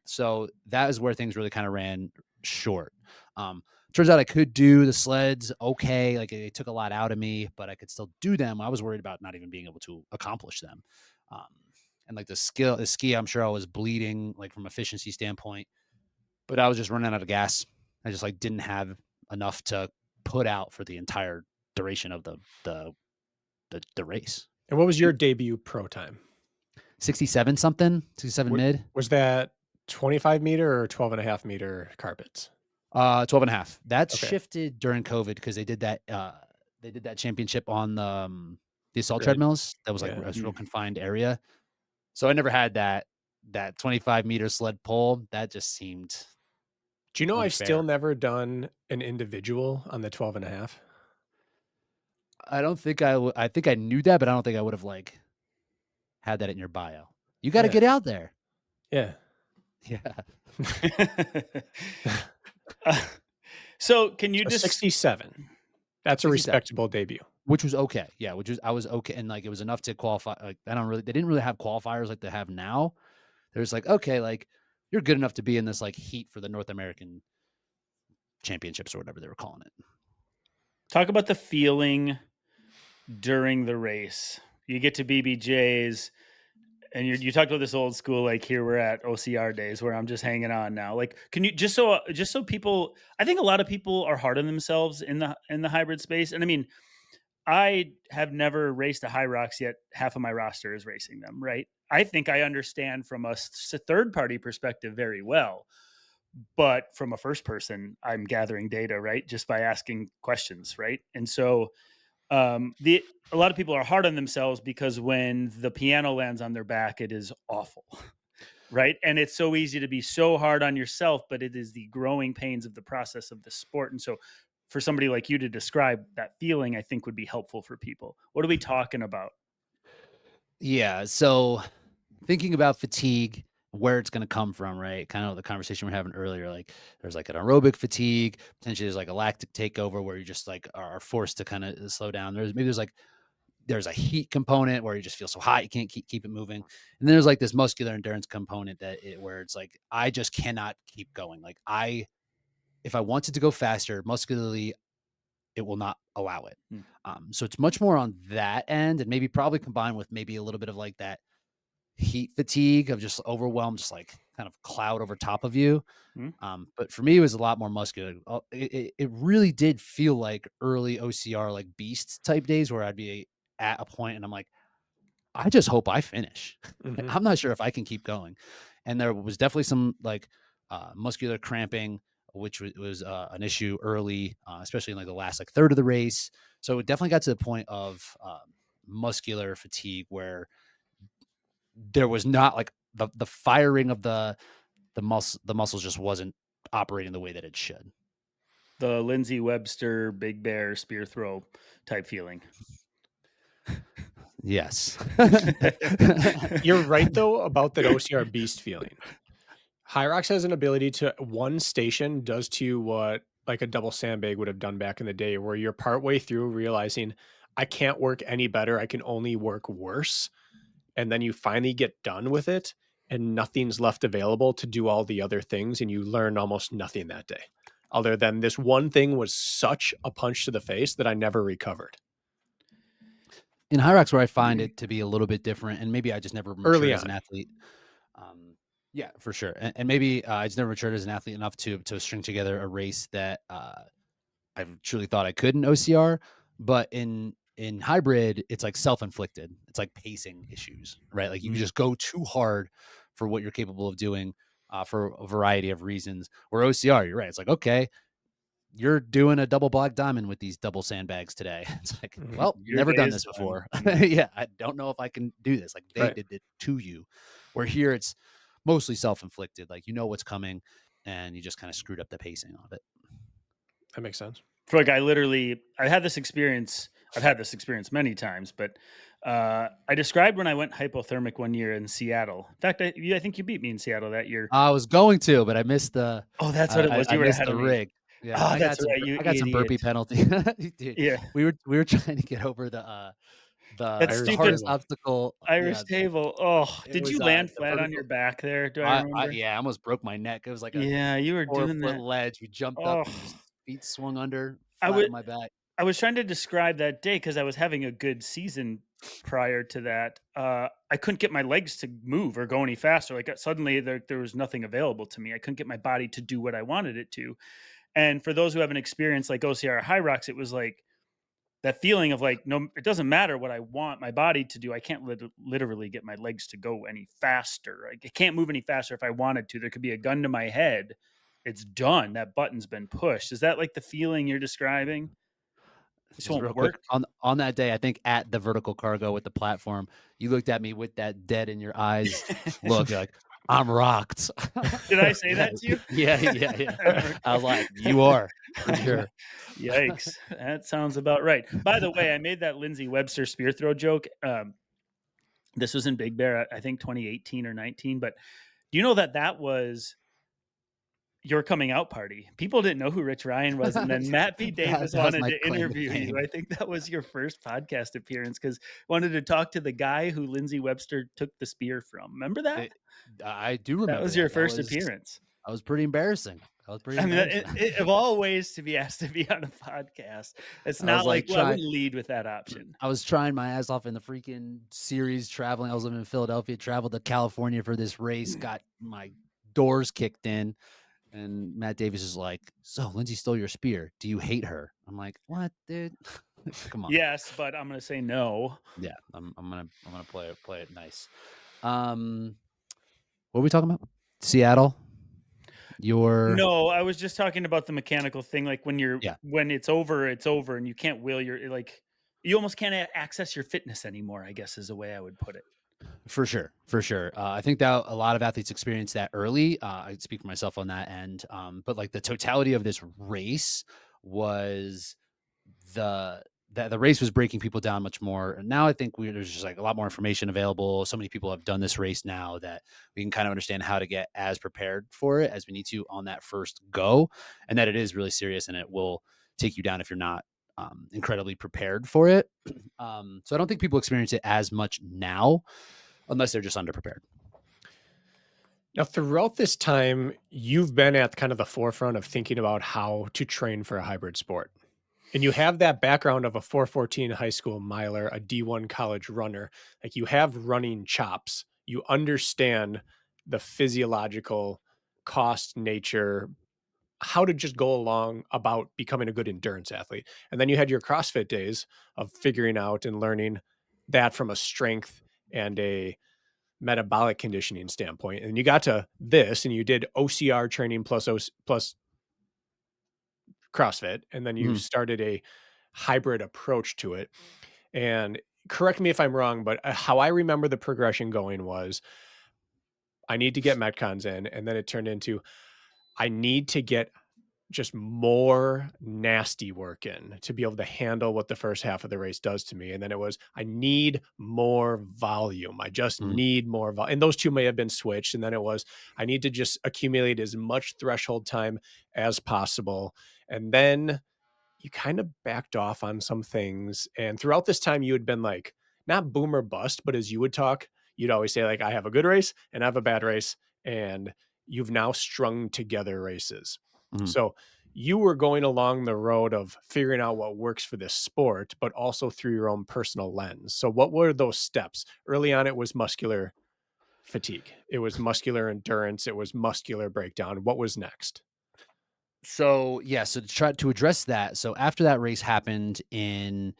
So that is where things really kind of ran short. Um, Turns out I could do the sleds okay. Like it took a lot out of me, but I could still do them. I was worried about not even being able to accomplish them. Um, and like the ski, I'm sure I was bleeding like from efficiency standpoint, but I was just running out of gas. I just like didn't have enough to put out for the entire duration of the race. And what was And your debut pro time? 67 something, 67 mid. Was that 25-meter or 12.5-meter carpets? 12 and a half. That Okay. shifted during COVID because they did that championship on the assault Grid. treadmills. That was like Yeah. a real confined area. So I never had that 25-meter sled pull. That just seemed Do you know I've still unfair. never done an individual on the 12.5? I don't think I think I knew that, but I don't think I would have like had that in your bio. You got to Yeah. get out there. Yeah. Yeah. Uh, so can you So just 67. That's a 67, respectable debut. which was okay. Yeah, I was okay, and like it was enough to qualify. Like they didn't really have qualifiers like they have now. There's like okay, like you're good enough to be in this like heat for the North American championships or whatever they were calling it. talk about the feeling during the race? You get to BBJ's and you talked about this old school, like here we're at OCR days where I'm just hanging on now. Like, can you just so people? I think a lot of people are hard on themselves in the hybrid space, and I mean, I have never raced a high rocks yet. Half of my roster is racing them, right? I think I understand from a third party perspective very well, but from a first person, I'm gathering data, right? Just by asking questions, right? And so the a lot of people are hard on themselves because when the piano lands on their back, it is awful, right? And it's so easy to be so hard on yourself, but it is the growing pains of the process of the sport. And so for somebody like you to describe that feeling, I think would be helpful for people. What are we talking about? Yeah. So thinking about fatigue, where it's going to come from, right? Kind of the conversation we are having earlier. Like there's like an aerobic fatigue, potentially there's like a lactic takeover where you just like are forced to kind of slow down. There's like there's a heat component where you just feel so hot you can't keep it moving, and then there's like this muscular endurance component where it's like I just cannot keep going. Like if I wanted to go faster muscularly, it will not allow it. Mm. So it's much more on that end, and maybe probably combined with maybe a little bit of like that heat fatigue of just overwhelmed, just like kind of cloud over top of you. Mm. But for me, it was a lot more muscular. It really did feel like early OCR, like beast type days where I'd be at a point and I'm like, I just hope I finish. Mhm. I'm not sure if I can keep going. And there was definitely some like muscular cramping, which was an issue early, especially in like the last like third of the race. So it definitely got to the point of muscular fatigue where there was not like the firing of the muscles just wasn't operating the way that it should. The Lindsay Webster Big Bear spear throw type feeling. Yes. You're right though about that OCR beast feeling. Hyrox has an ability to one station does to you what like a double sandbag would have done back in the day, where you're partway through realizing I can't work any better. I can only work worse. And then you finally get done with it and nothing's left available to do all the other things. And you learn almost nothing that day other than this one thing was such a punch to the face that I never recovered In Hyrox, where I find it to be a little bit different, and maybe I just never early matured as an on. athlete. Yeah, for sure, and maybe I just never matured as an athlete enough to string together a race that I truly thought I could in OCR. But in hybrid, it's like self inflicted. It's like pacing issues, right? Like you Mm. just go too hard for what you're capable of doing for a variety of reasons. Where OCR, you're right. It's like okay, you're doing a double black diamond with these double sandbags today. It's like, Mhm. well, Your never day done is this done. before. Mm. Yeah, I don't know if I can do this. Like they Right. did it to you. Where here it's mostly self-inflicted. Like you know what's coming and you just kind of screwed up the pacing of it. That makes sense. For like, I had this experience. I've had this experience many times, but I described when I went hypothermic one year in Seattle. In fact, I think you beat me in Seattle that year. I was going to, but I missed the Oh, that's what it was. I You were missed ahead the of me. rig. Yeah, Oh, that's right. You I got some idiot. burpee penalty. Dude, Yeah, we were trying to get over that the Irish stupid hardest table. obstacle. Yeah, Irish table. Oh, it did was you land the flat on your vertical. back there? Do I remember? I almost broke my neck. It was like a Yeah, you were doing 4-foot that. ledge. We jumped up Oh, and just feet swung under, I flat would. on my back. I was trying to describe that day because I was having a good season prior to that. I couldn't get my legs to move or go any faster. Like suddenly there was nothing available to me. I couldn't get my body to do what I wanted it to. And for those who haven't experienced like OCR or High Rocks, it was like that feeling of like, no, it doesn't matter what I want my body to do. I can't literally get my legs to go any faster. I can't move any faster if I wanted to. There could be a gun to my head. It's done. That button's been pushed. Is that like the feeling you're describing? This Just won't real quick work. on that day, I think at the vertical cargo with the platform, you looked at me with that dead in your eyes look. You're like, I'm rocked. Did I say Yeah, that to you? yeah. I remember. I was like, you are for sure. Yikes. That sounds about right. By the way, I made that Lindsay Webster spear throw joke. This was in Big Bear, I think 2018 or 19. But do you know that that was your coming out party? People didn't know who Rich Ryan was. And then Matt P. Davis That was wanted my to claim to interview you. fame. I think that was your first podcast appearance because wanted to talk to the guy who Lindsay Webster took the spear from. Remember that? It, I do That remember was your that. first appearance. That was pretty embarrassing. That was pretty I mean, embarrassing. of all ways to be asked to be on a podcast, it's I was not like, like well, I trying. wouldn't lead with that option. I was trying my ass off in the freaking series traveling. I was living in Philadelphia, traveled to California for this race, got my doors kicked in. And Matt Davis is like, "So Lindsay stole your spear. Do you hate her?" I'm like, "What, dude? Come on." Yes, but I'm going to say no. Yeah, I'm gonna play it nice. What are we talking about? Seattle. Your No, I was just talking about the mechanical thing. Like yeah, when it's over, and you can't will your like, you almost can't access your fitness anymore. I guess is a way I would put it. for sure, for sure. I think that a lot of athletes experience that early. I speak for myself on that end. But like the totality of this race was the the race was breaking people down much more. And now I think there's just like a lot more information available. So many people have done this race now that we can kind of understand how to get as prepared for it as we need to on that first go, and that it is really serious and it will take you down if you're not incredibly prepared for it. So I don't think people experience it as much now, unless they're just underprepared. Now, throughout this time, you've been at kind of the forefront of thinking about how to train for a hybrid sport. And you have that background of a 414 high school miler, a D1 college runner. Like you have running chops. You understand the physiological cost, nature, how to just go along about becoming a good endurance athlete. And then you had your CrossFit days of figuring out and learning that from a strength and a metabolic conditioning standpoint. And you got to this and you did OCR training plus CrossFit, and then you Mhm. started a hybrid approach to it. And correct me if I'm wrong, but how I remember the progression going was I need to get Metcons in, and then it turned into I need to get just more nasty work in to be able to handle what the first half of the race does to me. And then it was, I need more volume. I just Mhm. need more volume. And those two may have been switched. And then it was, I need to just accumulate as much threshold time as possible. And then you kind of backed off on some things. And throughout this time, you had been like, not boom or bust, but as you would talk, you'd always say, like, I have a good race and I have a bad race. And you've now strung together races. Mhm. So you were going along the road of figuring out what works for this sport, but also through your own personal lens. So what were those steps? Early on, it was muscular fatigue. It was muscular endurance. It was muscular breakdown. What was next? So yeah, so to try to address that. So after that race happened in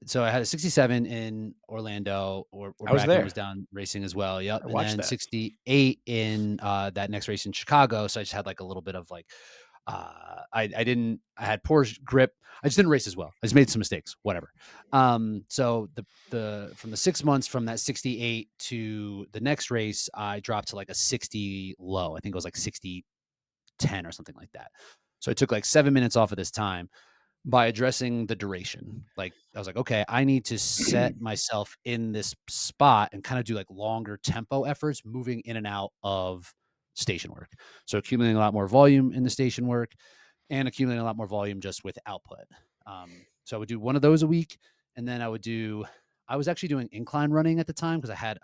so I had a 67 in Orlando, where I was Bracken was there. down racing as well. Yep. I And watched then that. 68 in that next race in Chicago. So I just had like a little bit of like I had poor grip. I just didn't race as well. I just made some mistakes, whatever. So the from the 6 months from that 68 to the next race, I dropped to like a 60 low. I think it was like 60-10 or something like that. So I took like 7 minutes off of this time by addressing the duration. Like I was like, okay, I need to set myself in this spot and kind of do like longer tempo efforts, moving in and out of station work. So accumulating a lot more volume in the station work and accumulating a lot more volume just with output. So I would do one of those a week, and then I was actually doing incline running at the time because I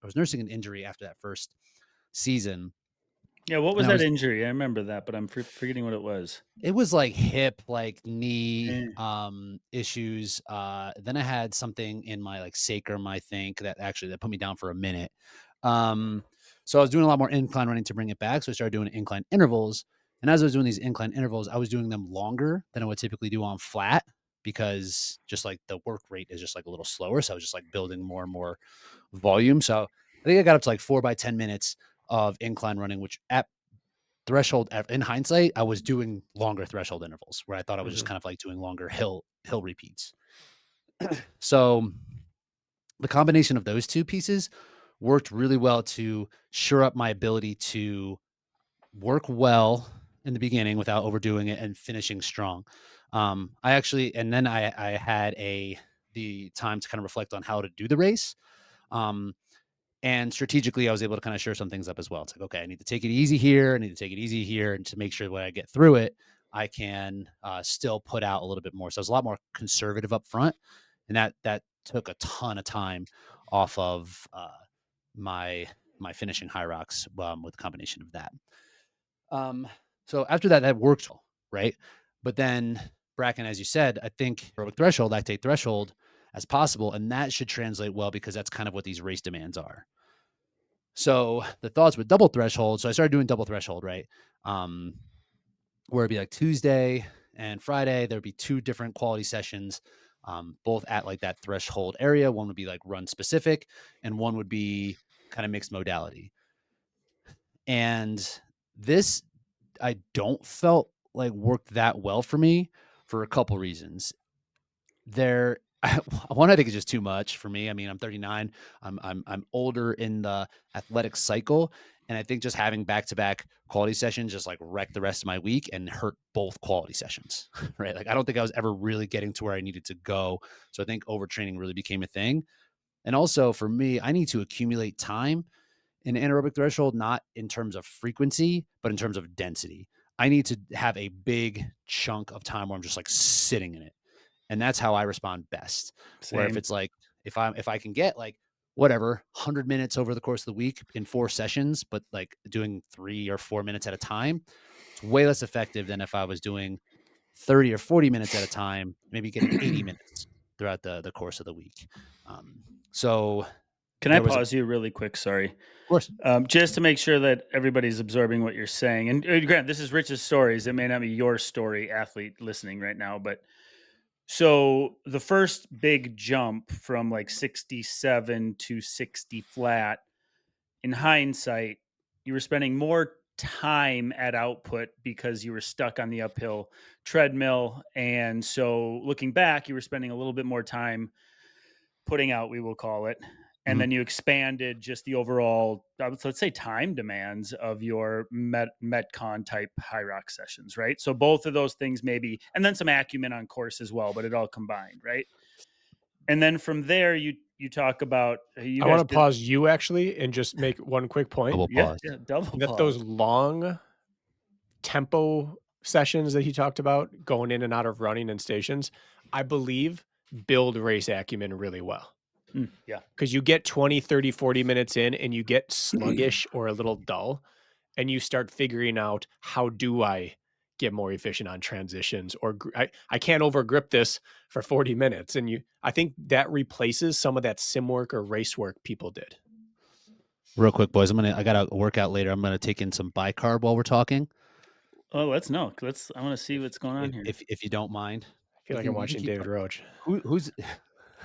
was nursing an injury after that first season, Yeah, what and was I that was injury? I remember that, but I'm forgetting what it was. It was like hip, like knee, Eh. issues. Then I had something in my like sacrum, I think, that put me down for a minute. Um, so I was doing a lot more incline running to bring it back. So I started doing incline intervals. And as I was doing these incline intervals, I was doing them longer than I would typically do on flat because just like the work rate is just like a little slower. So I was just like building more and more volume. So I think I got up to like 4 by 10 minutes of incline running, which at in hindsight, I was doing longer threshold intervals where I thought I was just Mhm. kind of like doing longer hill repeats. So the combination of those two pieces worked really well to shore up my ability to work well in the beginning without overdoing it and finishing strong. I actually, and then I had the time to kind of reflect on how to do the race. Um, And strategically, I was able to kind of shore some things up as well. It's like, okay, I need to take it easy here. I need to take it easy here. And to make sure when I get through it, I can still put out a little bit more. So I was a lot more conservative up front. And that took a ton of time off of my my finishing high rocks with a combination of that. Um, so after that, that worked well, right? But then Bracken, as you said, I think aerobic threshold, lactate threshold as possible. And that should translate well because that's kind of what these race demands are. So the thoughts with double threshold. So I started doing double threshold, right? Um, where it'd be like Tuesday and Friday, there'd be two different quality sessions, both at like that threshold area. One would be like run specific, and one would be kind of mixed modality. And this I don't felt like worked that well for me for a couple reasons. There one, I think is just too much for me. I mean, I'm 39. I'm older in the athletic cycle, and I think just having back-to-back quality sessions just like wrecked the rest of my week and hurt both quality sessions, right? Like I don't think I was ever really getting to where I needed to go. So I think overtraining really became a thing. And also for me, I need to accumulate time in anaerobic threshold, not in terms of frequency, but in terms of density. I need to have a big chunk of time where I'm just like sitting in it. And that's how I respond best. Where if Same. it's like if I can get like whatever 100 minutes over the course of the week in 4 sessions, but like doing 3 or 4 minutes at a time, it's way less effective than if I was doing 30 or 40 minutes at a time, maybe getting 80 minutes throughout the course of the week. Um, so Can I there was, of pause you really quick? Sorry. course, Just to make sure that everybody's absorbing what you're saying. And Grant, this is Rich's stories. It may not be your story, athlete listening right now, but so the first big jump from like 67 to 60 flat, in hindsight, you were spending more time at output because you were stuck on the uphill treadmill. And so looking back, you were spending a little bit more time putting out, we will call it. And mhm. then you expanded just the overall, let's say, time demands of your Metcon type high rock sessions, right? So both of those things maybe, and then some acumen on course as well, but it all combined, right? And then from there, you talk about you I guys want to did, pause you actually and just make one quick point Double yeah, pause. yeah, double that pause. those long tempo sessions that he talked about going in and out of running and stations, I believe build race acumen really well. Yeah, Because you get 20, 30, 40 minutes in and you get sluggish or a little dull, and you start figuring out, how do I get more efficient on transitions, or I can't over grip this for 40 minutes. And I think that replaces some of that sim work or race work people did. Real quick, boys. I got a workout later. I'm gonna take in some bicarb while we're talking. oh, let's know. I want to see If what's going on here. if you don't mind, I feel like I'm you can watching keep David talking. Roach.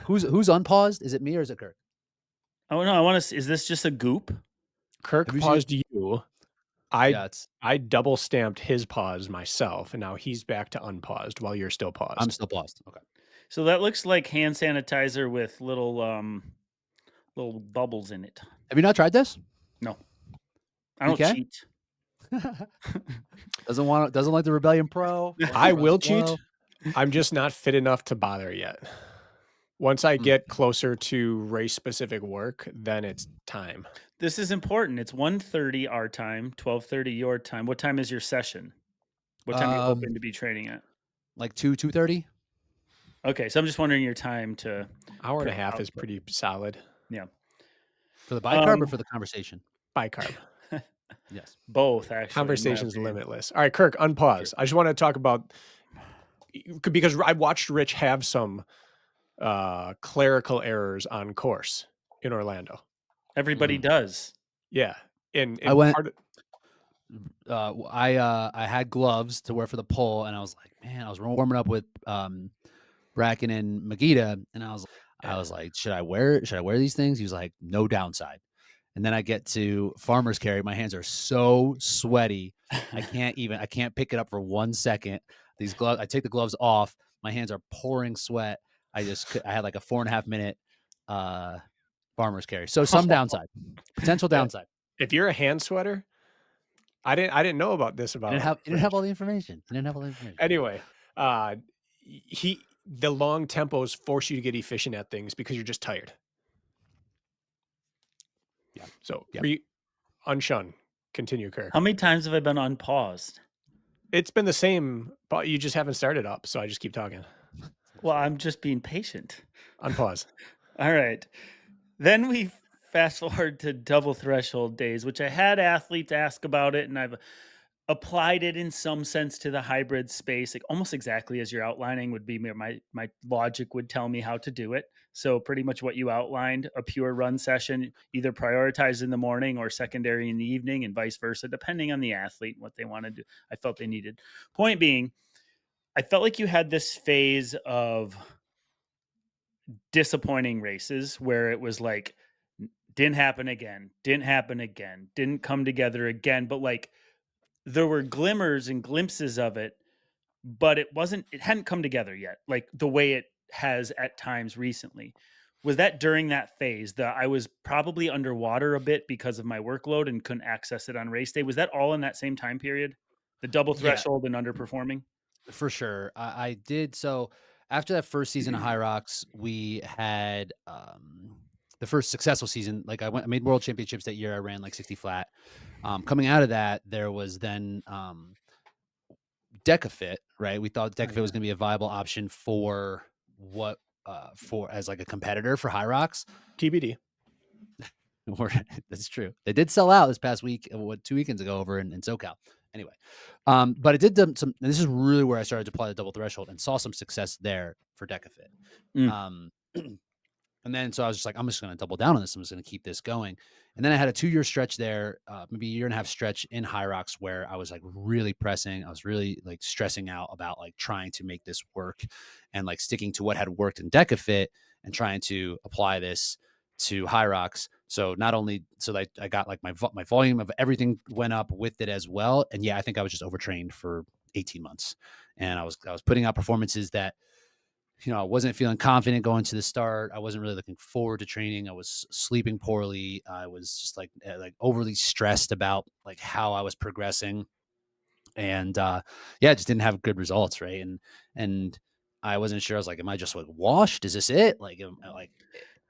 Who's who's unpaused? Is it me or is it Kirk? Oh no, I want to. Is this just a goop? Have Kirk you seen? paused you. I Yeah, it's I double stamped his pause myself, and now he's back to unpaused while you're still I'm paused. still paused. Okay. So that looks like hand sanitizer with little bubbles in it. Have you not tried this? No, I don't BK cheat. doesn't like the Rebellion Pro. Wants to I run will slow. cheat. I'm just not fit enough to bother yet. Once I Mm. get closer to race specific work, then it's time. This is important. It's 1:30 our time, 12:30 your time. What time is your session? What time are you Um, hoping to be training at? like 2:30. Okay, so I'm just wondering your time to Hour and a per half is output. pretty solid. Yeah. For the bicarb or Um, for the conversation? Bicarb. Yes. both actually, in my Conversation's opinion. limitless. All right, Kirk, True. unpause. I just want to talk about, because I watched Rich have some clerical errors on course in Orlando. Everybody Mhm. does. Yeah. I And went. part of, I had gloves to wear for the pole, and I was like, man, I was warming up with Bracken and Magida, and I yeah. was like, should I wear these things? He was like, no downside. And then I get to farmer's carry. My hands are so sweaty. I can't pick it up for 1 second. These gloves, I take the gloves off. My hands are pouring sweat. I had like a 4.5 minute uh, farmer's carry. So some downside, potential Yeah. downside. If you're a hand sweater, I didn't know about this about You didn't have Rich. all the information. You didn't have all the information. Anyway, uh the long tempos force you to get efficient at things because you're just tired. Yeah. So Yep. unshun. Continue, How Kirk. many times have I been unpaused? It's been the same, but you just haven't started up, so I just keep talking. Well, I'm just being patient. Unpause. All right. Then we fast forward to double threshold days, which I had athletes ask about it, and I've applied it in some sense to the hybrid space, like almost exactly as you're outlining would be my logic would tell me how to do it. So pretty much what you outlined, a pure run session, either prioritized in the morning or secondary in the evening, and vice versa, depending on the athlete and what they want to do. I felt they needed. Point being, I felt like you had this phase of disappointing races where it was like didn't happen again, didn't happen again, didn't come together again, but like there were glimmers and glimpses of it, but it hadn't come together yet, like the way it has at times recently. Was that during that phase that I was probably underwater a bit because of my workload and couldn't access it on race day? Was that all in that same time period? The double Yeah, threshold and underperforming? for sure. I did. So after that first season of High Rocks, we had the first successful season. Like I made world championships that year. I ran like 60 flat. Coming out of that, there was then DecaFit, right? We thought Oh, DecaFit was yeah. going to be a viable option for for as like a competitor for High Rocks. TBD. Or that's true. They did sell out this past week, 2 weekends ago over in SoCal. Anyway, but it did some. And this is really where I started to apply the double threshold and saw some success there for DecaFit. Mm. Um, And then so I was just like, I'm just going to double down on this. I'm just going to keep this going. And then I had a 2-year stretch there, maybe a year and a half stretch in High Rocks where I was like really pressing. I was really like stressing out about like trying to make this work and like sticking to what had worked in DecaFit and trying to apply this to High Rocks. So not only so that I got like my volume of everything went up with it as well. And yeah, I think I was just overtrained for 18 months, and I was putting out performances that I wasn't feeling confident going to the start. I wasn't really looking forward to training. I was sleeping poorly. I was just like overly stressed about like how I was progressing, and yeah, just didn't have good results, right? And I wasn't sure. I was like, am I just like washed? Is this it? Like,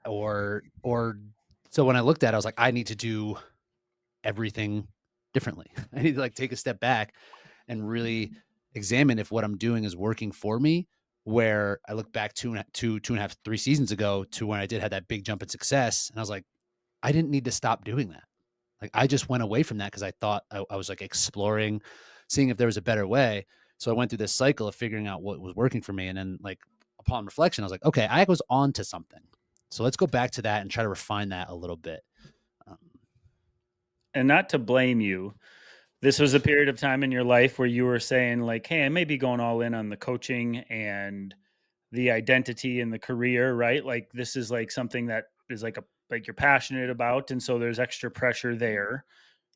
or so when I looked at it, I was like, I need to do everything differently. I need to like take a step back and really examine if what I'm doing is working for me. Where I look back 2.5, 3 seasons ago to when I did have that big jump in success, and I was like, I didn't need to stop doing that. Like I just went away from that because I thought I was like exploring, seeing if there was a better way. So I went through this cycle of figuring out what was working for me, and then like upon reflection, I was like, okay, I was on to something. So let's go back to that and try to refine that a little bit. Um, And not to blame you, this was a period of time in your life where you were saying like, "Hey, I may be going all in on the coaching and the identity and the career," right? Like this is like something that is like you're passionate about, and so there's extra pressure there.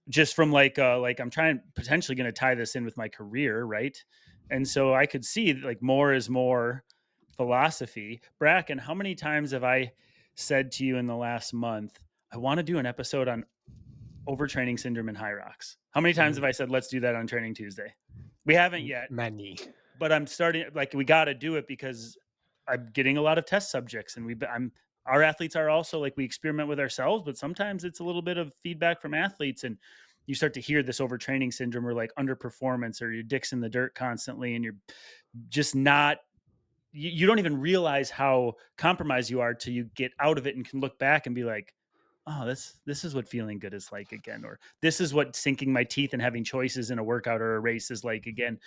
Just from like I'm trying potentially going to tie this in with my career, right? And so I could see like more is more philosophy. Bracken, how many times have I said to you in the last month, I want to do an episode on overtraining syndrome in high rocks? How many times have I said, let's do that on Training Tuesday? We haven't yet, Many. but I'm starting like we got to do it because I'm getting a lot of test subjects, and I'm our athletes are also like we experiment with ourselves, but sometimes it's a little bit of feedback from athletes, and you start to hear this overtraining syndrome or like underperformance or your dick's in the dirt constantly, and you're just not. You don't even realize how compromised you are till you get out of it and can look back and be like, oh, this is what feeling good is like again, or this is what sinking my teeth and having choices in a workout or a race is like again.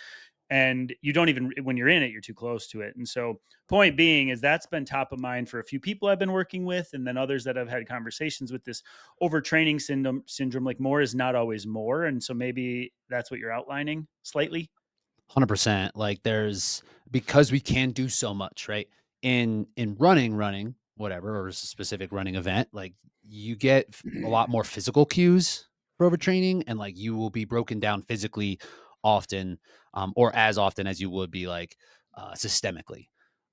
And you don't even when you're in it, you're too close to it. And so point being is that's been top of mind for a few people I've been working with, and then others that I've had conversations with. This overtraining syndrome, like more is not always more, and so maybe that's what you're outlining slightly. 100%. Like there's because we can do so much, right? In running, whatever, or a specific running event, like you get a lot more physical cues for overtraining, and like you will be broken down physically often, or as often as you would be like systemically,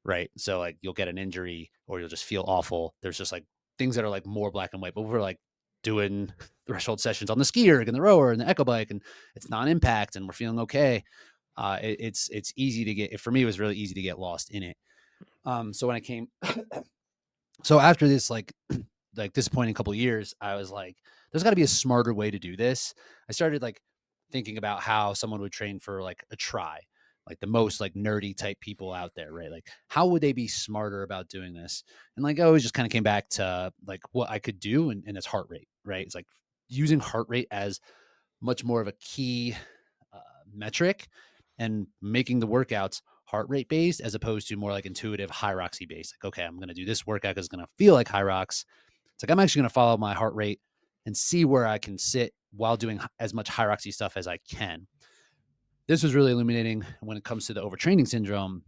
right? So like you'll get an injury or you'll just feel awful. There's just like things that are like more black and white, but we're like doing threshold sessions on the ski erg and the rower and the echo bike, and it's non-impact and we're feeling okay. It's easy to get. For me, it was really easy to get lost in it. So when I came, so after this like disappointing couple of years, I was like, there's got to be a smarter way to do this. I started like thinking about how someone would train for like a try, like the most like nerdy type people out there, right? Like how would they be smarter about doing this? And like I always just kind of came back to like what I could do, and it's heart rate, right? It's like using heart rate as much more of a key uh, metric and making the workouts heart rate based as opposed to more like intuitive high roxy based. Like, okay, I'm going to do this workout because it's going to feel like high rocks. It's like I'm actually going to follow my heart rate and see where I can sit while doing as much high roxy stuff as I can. This was really illuminating when it comes to the overtraining syndrome,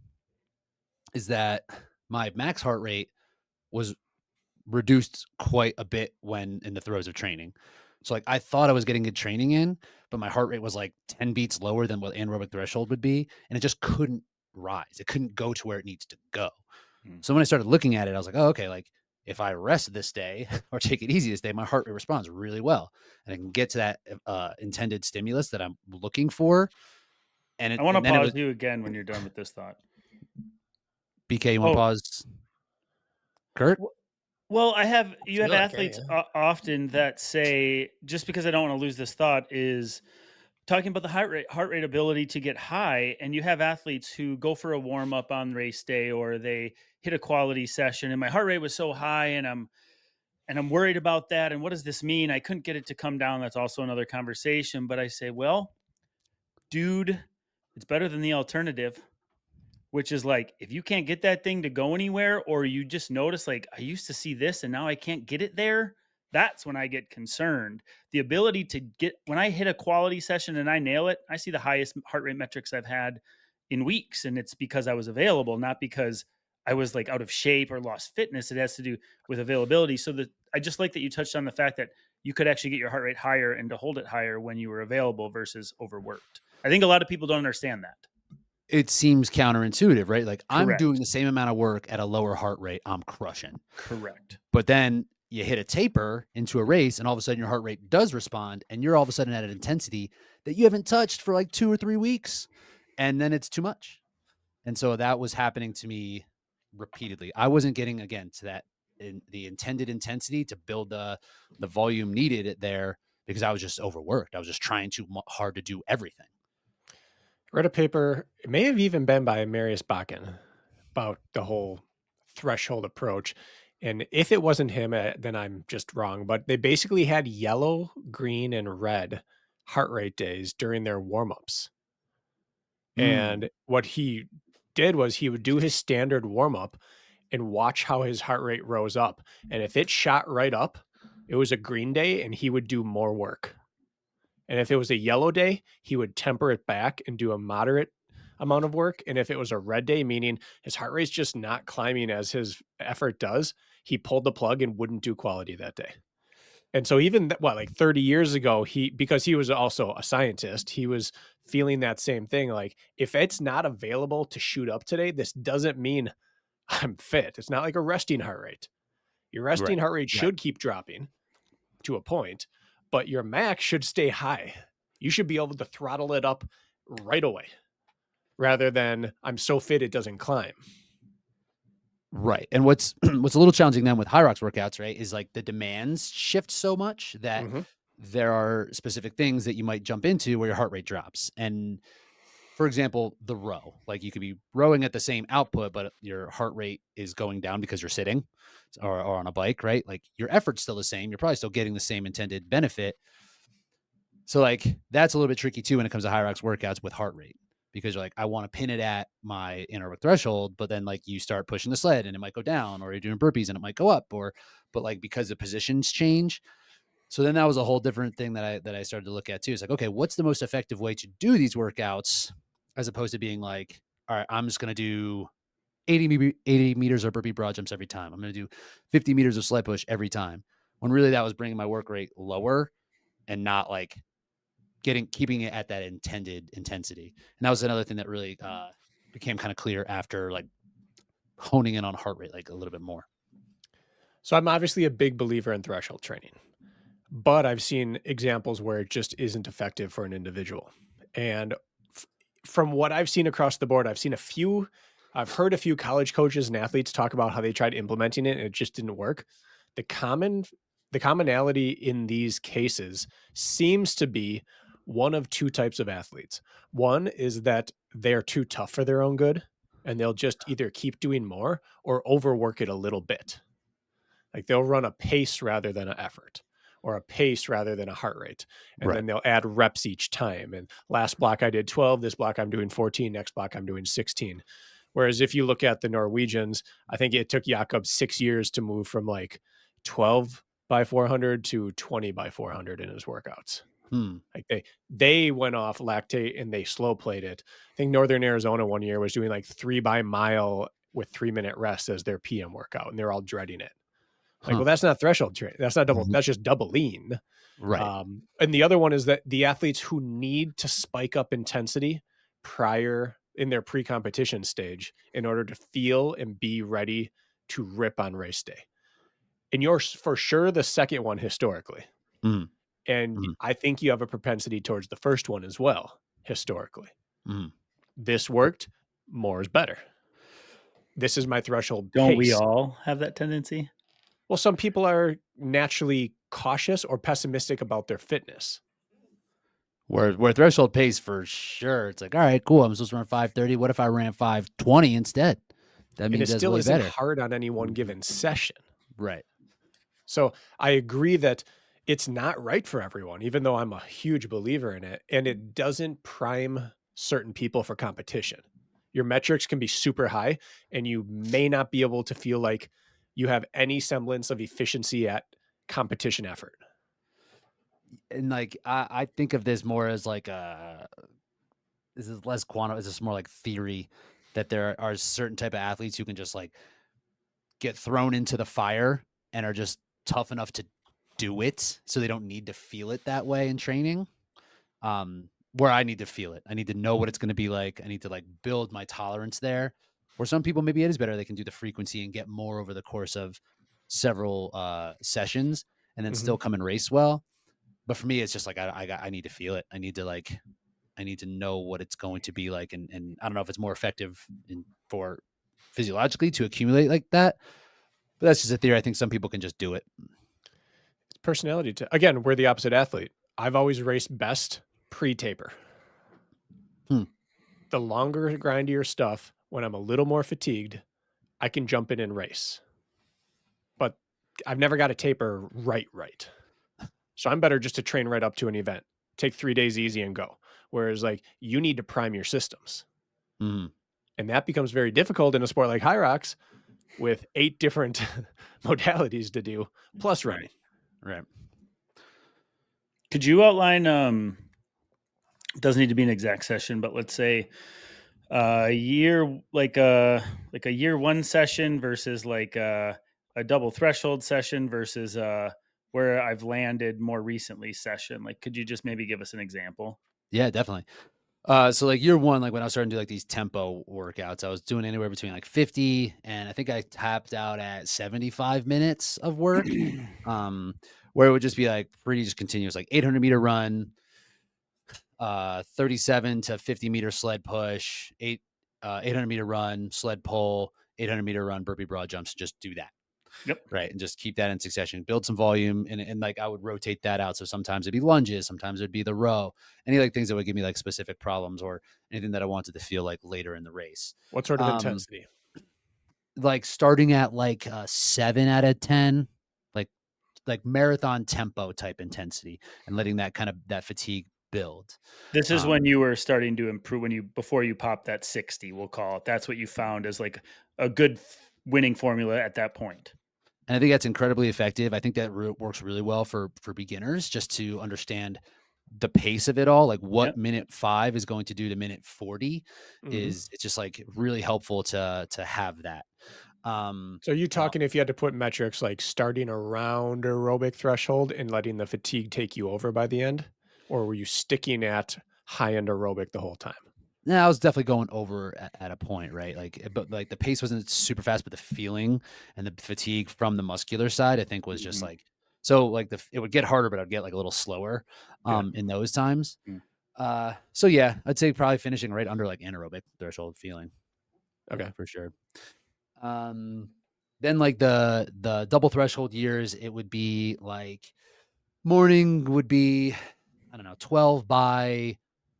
is that my max heart rate was reduced quite a bit when in the throes of training. So like I thought I was getting good training in, but my heart rate was like 10 beats lower than what anaerobic threshold would be, and it just couldn't rise. It couldn't go to where it needs to go. Mm. So when I started looking at it, I was like, oh, okay, like if I rest this day or take it easy this day, my heart rate responds really well, and I can get to that intended stimulus that I'm looking for. And I want to then it pause was you again when you're done with this thought. BK. You want to Oh, pause, Kurt? well, I you have feel like athletes yeah. often that say just because I don't want to lose this thought is talking about the heart rate ability to get high, and you have athletes who go for a warm up on race day, or they hit a quality session, and my heart rate was so high, and I'm worried about that, and what does this mean? I couldn't get it to come down. That's also another conversation, but I say, well, dude, it's better than the alternative, which is like, if you can't get that thing to go anywhere, or you just notice, like, I used to see this and now I can't get it there, that's when I get concerned. The ability to get, when I hit a quality session and I nail it, I see the highest heart rate metrics I've had in weeks. And it's because I was available, not because I was like out of shape or lost fitness. It has to do with availability. So that I just like that you touched on the fact that you could actually get your heart rate higher and to hold it higher when you were available versus overworked. I think a lot of people don't understand that. It seems counterintuitive, right? Like I'm doing Correct. the same amount of work at a lower heart rate, I'm crushing. Correct. But then you hit a taper into a race, and all of a sudden your heart rate does respond, and you're all of a sudden at an intensity that you haven't touched for like 2 or 3 weeks, and then it's too much. And so that was happening to me repeatedly. I wasn't getting again to that in the intended intensity to build the volume needed there because I was just overworked. I was just trying too hard to do everything. Read a paper, it may have even been by Marius Brakken, about the whole threshold approach. And if it wasn't him, then I'm just wrong. But they basically had yellow, green, and red heart rate days during their warm-ups. Mm, And what he did was he would do his standard warm-up and watch how his heart rate rose up. And if it shot right up, it was a green day and he would do more work. And if it was a yellow day, he would temper it back and do a moderate amount of work. And if it was a red day, meaning his heart rate's just not climbing as his effort does, he pulled the plug and wouldn't do quality that day. And so even like 30 years ago, because he was also a scientist, he was feeling that same thing. Like, if it's not available to shoot up today, this doesn't mean I'm fit. It's not like a resting heart rate. Your resting right. heart rate Right. should keep dropping to a point, but your max should stay high. You should be able to throttle it up right away rather than I'm so fit it doesn't climb. Right. And what's what's a little challenging then with high rocks workouts, right, is like the demands shift so much that Mhm. there are specific things that you might jump into where your heart rate drops. And for example, the row, like you could be rowing at the same output, but your heart rate is going down because you're sitting or on a bike, right? Like your effort's still the same. You're probably still getting the same intended benefit. So like that's a little bit tricky too when it comes to high rocks workouts with heart rate because you're like, I want to pin it at my anaerobic threshold, but then like you start pushing the sled and it might go down, or you're doing burpees and it might go up, or but like because the positions change. So then that was a whole different thing that I started to look at too. It's like, okay, what's the most effective way to do these workouts as opposed to being like, all right, I'm just gonna do 80 meters of burpee broad jumps every time. I'm gonna do 50 meters of sled push every time. When really that was bringing my work rate lower and not like keeping it at that intended intensity. And that was another thing that really became kind of clear after like honing in on heart rate like a little bit more. So I'm obviously a big believer in threshold training, but I've seen examples where it just isn't effective for an individual. And f- from what I've seen across the board, I've heard a few college coaches and athletes talk about how they tried implementing it and it just didn't work. The common the commonality in these cases seems to be one of two types of athletes. One is that they're too tough for their own good and they'll just either keep doing more or overwork it a little bit. Like they'll run a pace rather than an effort or a pace rather than a heart rate. And Right. then they'll add reps each time. And last block I did 12, this block I'm doing 14, next block I'm doing 16. Whereas if you look at the Norwegians, I think it took Jakob 6 years to move from like 12 by 400 to 20 by 400 in his workouts. Hmm. Like they went off lactate and they slow played it. I think Northern Arizona one year was doing like 3 by mile with 3 minute rest as their PM workout, and they're all dreading it. Like, Huh. well, that's not threshold training. That's not double. Mhm. That's just double lean. Right. And the other one is that the athletes who need to spike up intensity prior in their pre-competition stage in order to feel and be ready to rip on race day. And you're for sure the second one historically. Mhm. And Mhm. I think you have a propensity towards the first one as well, historically. Mhm. This worked, more is better. This is my threshold Don't we pace. all have that tendency? Well, some people are naturally cautious or pessimistic about their fitness. Where threshold pace for sure. It's like, all right, cool. I'm supposed to run 5:30. What if I ran 5:20 instead? That And it means that's still way isn't better. hard on any one given session. Right. So I agree that it's not right for everyone, even though I'm a huge believer in it. And it doesn't prime certain people for competition. Your metrics can be super high, and you may not be able to feel like you have any semblance of efficiency at competition effort. And like I think of this more as like this is less quantum. This is more like theory that there are certain type of athletes who can just like get thrown into the fire and are just tough enough to do it, so they don't need to feel it that way in training. Where I need to feel it, I need to know what it's going to be like. I need to like build my tolerance there. Where some people maybe it is better; they can do the frequency and get more over the course of several sessions, and then Mhm. still come and race well. But for me, it's just like I need to feel it. I need to know what it's going to be like, and I don't know if it's more effective for physiologically to accumulate like that. But that's just a theory. I think some people can just do it. It's personality. Again, we're the opposite athlete. I've always raced best pre-taper. Hmm. The longer, grindier stuff, when I'm a little more fatigued, I can jump in and race. But I've never got a taper right. So I'm better just to train right up to an event, take 3 days easy and go. Whereas like you need to prime your systems. Mm. And that becomes very difficult in a sport like high rocks with 8 different modalities to do plus Right. running. Right. Could you outline it doesn't need to be an exact session, but let's say a year like a year one session versus like a double threshold session versus where I've landed more recently session. Like could you just maybe give us an example? Yeah, definitely. So like year one, like when I was starting to do like these tempo workouts, I was doing anywhere between like 50 and I think I tapped out at 75 minutes of work. Um, where it would just be like pretty just continuous, like 800-meter run, 37 to 50-meter sled push, 800-meter run, sled pull, 800-meter run, burpee broad jumps. Just do that. Yep. Right. And just keep that in succession, build some volume. And like I would rotate that out. So sometimes it'd be lunges, sometimes it'd be the row, any like things that would give me like specific problems or anything that I wanted to feel like later in the race. What sort of Um, intensity? like starting at like 7 out of 10, like marathon tempo type intensity and letting that kind of that fatigue build. This is when Um, you were starting to improve when you before you popped that 60, we'll call it. That's what you found as like a good winning formula at that point. And I think that's incredibly effective. I think that works really well for beginners just to understand the pace of it all. Like what Yep. minute 5 is going to do to minute 40 Mhm. is it's just like really helpful to have that. So are you You know, talking if you had to put metrics like starting around aerobic threshold and letting the fatigue take you over by the end? Or were you sticking at high end aerobic the whole time? no, I was definitely going over at a point, right? Like, but like the pace wasn't super fast, but the feeling and the fatigue from the muscular side, I think, was just Mhm. like so. Like it would get harder, but I'd get like a little slower Yeah. in those times. Mm. So yeah, I'd say probably finishing right under like anaerobic threshold feeling Okay. for sure. Um, then like the double threshold years, it would be like morning would be I don't know 12 by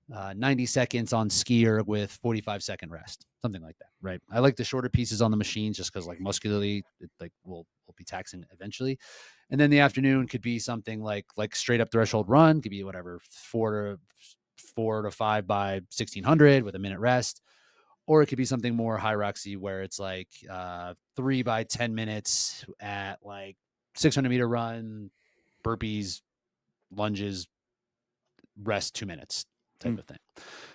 90 seconds on skier with 45-second rest, something like that, right? I like the shorter pieces on the machines just because like muscularly it like will be taxing eventually. And then the afternoon could be something like straight up threshold run, could be whatever 4 to 5 by 1600 with a minute rest, or it could be something more high roxy where it's like 3 by 10 minutes at like 600-meter run, burpees, lunges, rest 2 minutes type Mm. of thing.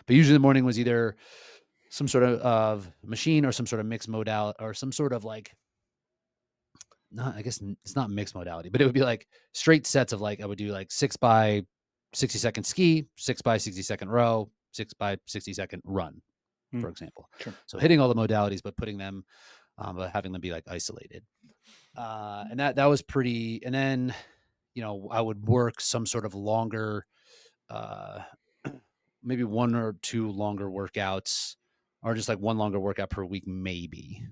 But usually the morning was either some sort of machine or some sort of mixed modality or some sort of like not I guess it's not mixed modality, but it would be like straight sets of like I would do like 6 by 60-second ski, 6 by 60-second row, 6 by 60-second run, for Mm. example. Sure. So hitting all the modalities, but putting them, but having them be like isolated. And that was pretty. And then I would work some sort of longer, uh, maybe one or two longer workouts, or just like one longer workout per week, maybe,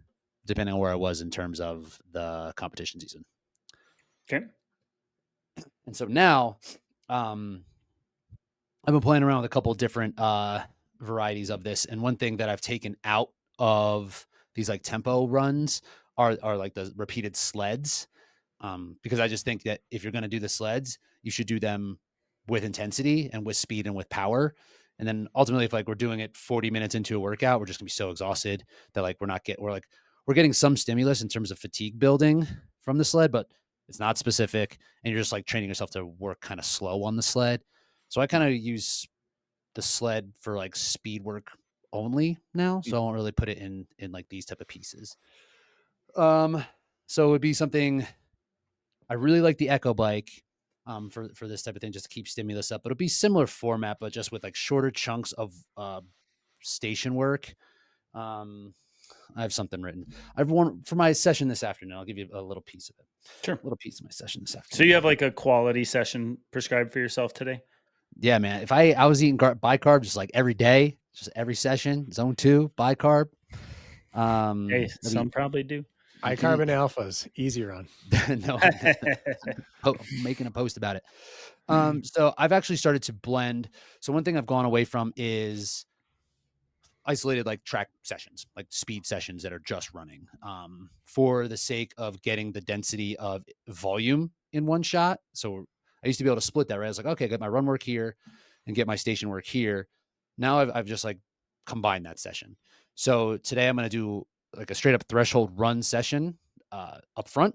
depending on where I was in terms of the competition season. Okay. And so now, um, I've been playing around with a couple of different varieties of this, and one thing that I've taken out of these like tempo runs are like the repeated sleds, because I just think that if you're going to do the sleds, you should do them with intensity and with speed and with power. And then ultimately, if like we're doing it 40 minutes into a workout, we're just gonna be so exhausted that like we're getting some stimulus in terms of fatigue building from the sled, but it's not specific, and you're just like training yourself to work kind of slow on the sled. So I kind of use the sled for like speed work only now, so I won't really put it in like these type of pieces. Um, so it would be something I really like the Echo Bike for this type of thing, just to keep stimulus up. But it'll be similar format, but just with like shorter chunks of station work. Um, I have something written. I've one for my session this afternoon. I'll give you a little piece of it. Sure. A little piece of my session this So you afternoon. have like a quality session prescribed for yourself today? Yeah, man. If I was eating bicarb just like every day, just every session, zone 2 bicarb. Hey, That'd be some probably do. High carbon alphas, easy run. no, making a post about it. So I've actually started to blend. So one thing I've gone away from is isolated like track sessions, like speed sessions that are just running, for the sake of getting the density of volume in one shot. So I used to be able to split that, right? I was like, okay, get my run work here and get my station work here. Now I've just like combined that session. So today I'm going to do like a straight up threshold run session up front.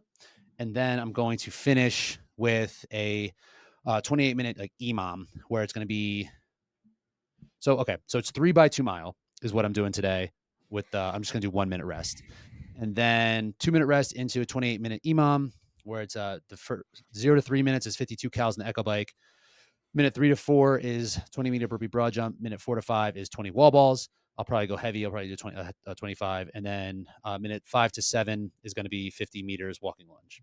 And then I'm going to finish with a 28-minute like EMOM where it's going to be so it's 3 by 2 mile is what I'm doing today. With I'm just gonna do 1 minute rest, and then 2 minute rest into a 28-minute EMOM where it's the first 0 to 3 minutes is 52 cals in the Echo Bike. Minute 3 to 4 is 20-meter burpee broad jump. Minute 4 to 5 is 20 wall balls. I'll probably go heavy. I'll probably do 25, and then minute 5 to 7 is going to be 50 meters walking lunge.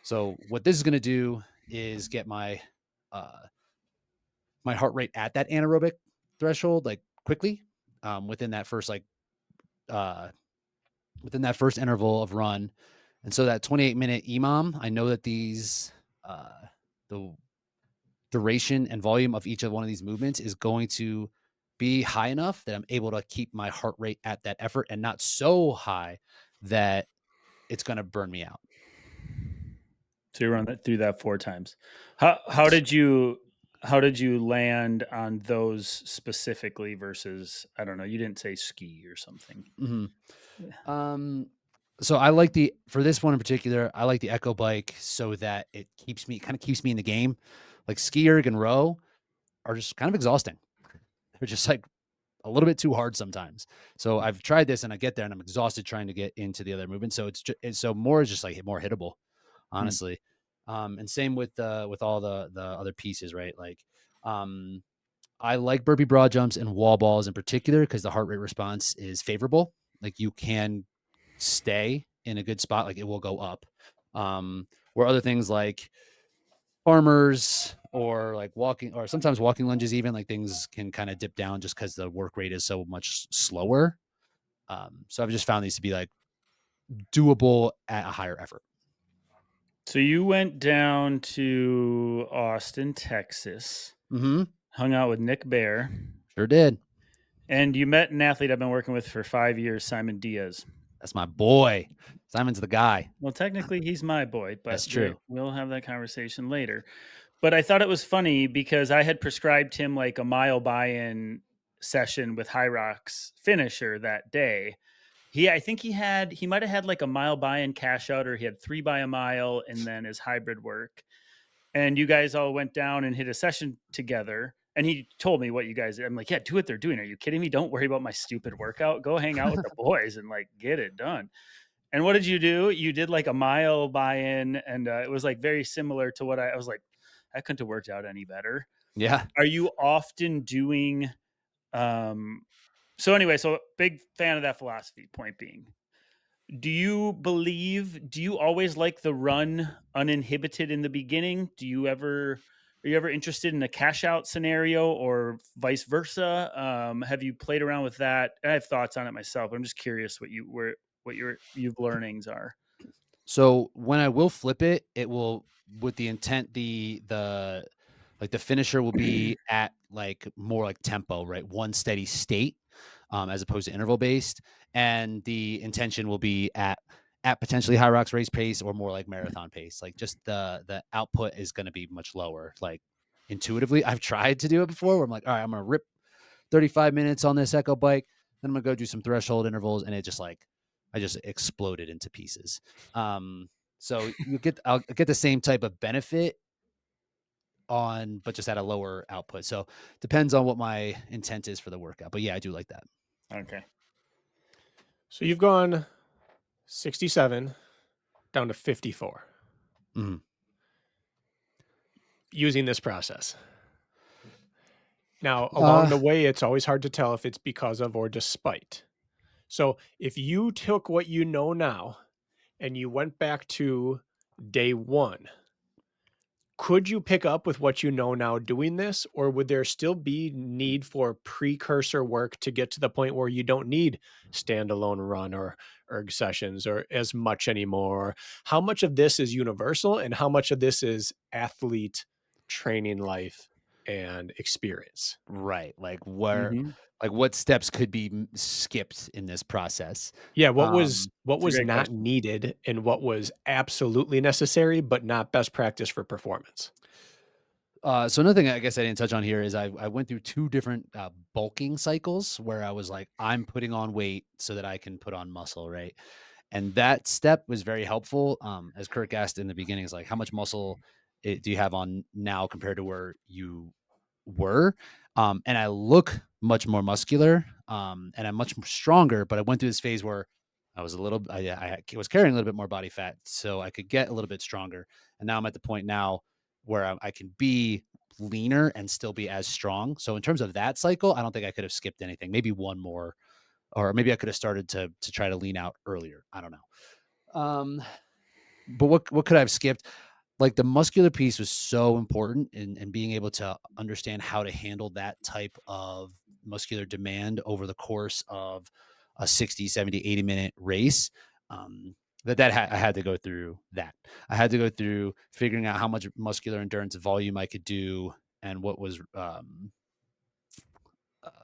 So what this is going to do is get uh, my heart rate at that anaerobic threshold like quickly, within that first uh within that first interval of run. And so that 28-minute EMOM, I know that the duration and volume of each of one of these movements is going to be high enough that I'm able to keep my heart rate at that effort and not so high that it's going to burn me out. So you run that through that 4 times. How did you land on those specifically versus, I don't know, you didn't say ski or something. Mm-hmm. Yeah. So I like for this one in particular, I like the Echo Bike so that it kind of keeps me in the game. Like ski erg and row are just kind of exhausting. They're just like a little bit too hard sometimes. So I've tried this and I get there and I'm exhausted trying to get into the other movement. So so more is just like more hittable, Mm. honestly. And same with all the other pieces, right? Like, um, I like burpee broad jumps and wall balls in particular because the heart rate response is favorable. Like you can stay in a good spot, like it will go up. Where other things like farmers or like walking or sometimes walking lunges, even like things can kind of dip down just because the work rate is so much slower. So I've just found these to be like doable at a higher effort. So you went down to Austin, Texas, Mm-hmm. hung out with Nick Bear, Sure did. and you met an athlete I've been working with for 5 years, Simon Diaz. That's my boy. Simon's the guy. Well, technically he's my boy, That's but true. we'll have that conversation later. But I thought it was funny because I had prescribed him like a mile buy-in session with High Rock's finisher that day. I think he might have had like a mile buy-in cash out, or he had 3 by a mile and then his hybrid work. And you guys all went down and hit a session together. And he told me what you guys did. I'm like, yeah, do what they're doing. Are you kidding me? Don't worry about my stupid workout. Go hang out with the boys and like get it done. And what did you do? You did like a mile buy-in, and it was like very similar to what I was like. I couldn't have worked out any better. Yeah. Are you often doing? Um, so anyway, so big fan of that philosophy. Point being, do you always like the run uninhibited in the beginning? Are you ever interested in a cash out scenario or vice versa? Have you played around with that? I have thoughts on it myself. I'm just curious what your learnings are. So when I will flip it, it will with the intent the Like the finisher will be at like more like tempo, right? One steady state, as opposed to interval based, and the intention will be at potentially high rocks race pace or more like marathon pace. Like just the output is going to be much lower. Like intuitively, I've tried to do it before where I'm like, all right, I'm gonna rip 35 minutes on this Echo bike, then I'm gonna go do some threshold intervals, and it just like I just exploded into pieces. Um, so I'll get the same type of benefit on, but just at a lower output. So depends on what my intent is for the workout. But yeah, I do like that. Okay. So you've gone 67 down to 54 Mhm. using this process. Now, along Uh, the way, it's always hard to tell if it's because of or despite. So if you took what you know now and you went back to day one, could you pick up with what you know now doing this, or would there still be need for precursor work to get to the point where you don't need standalone run or erg sessions or as much anymore? How much of this is universal and how much of this is athlete training life and experience? right. Like Mhm. what steps could be skipped in this process? Yeah, Um, what It's a was great not question. needed and what was absolutely necessary but not best practice for performance? so another thing I guess I didn't touch on here is I went through two different bulking cycles where I was like, I'm putting on weight so that I can put on muscle, right? And that step was very helpful. As Kirk asked in the beginning, is like, how much muscle do you have on now compared to where you were? And I look much more muscular, and I'm much more stronger. But I went through this phase where I was a little, I was carrying a little bit more body fat, so I could get a little bit stronger. And now I'm at the point now where I can be leaner and still be as strong. So in terms of that cycle, I don't think I could have skipped anything. Maybe one more, or maybe I could have started to try to lean out earlier. I don't know. But what could I have skipped? Like the muscular piece was so important in being able to understand how to handle that type of muscular demand over the course of a 60, 70, 80-minute race. Um, I had to go through that. I had to go through figuring out how much muscular endurance volume I could do and what was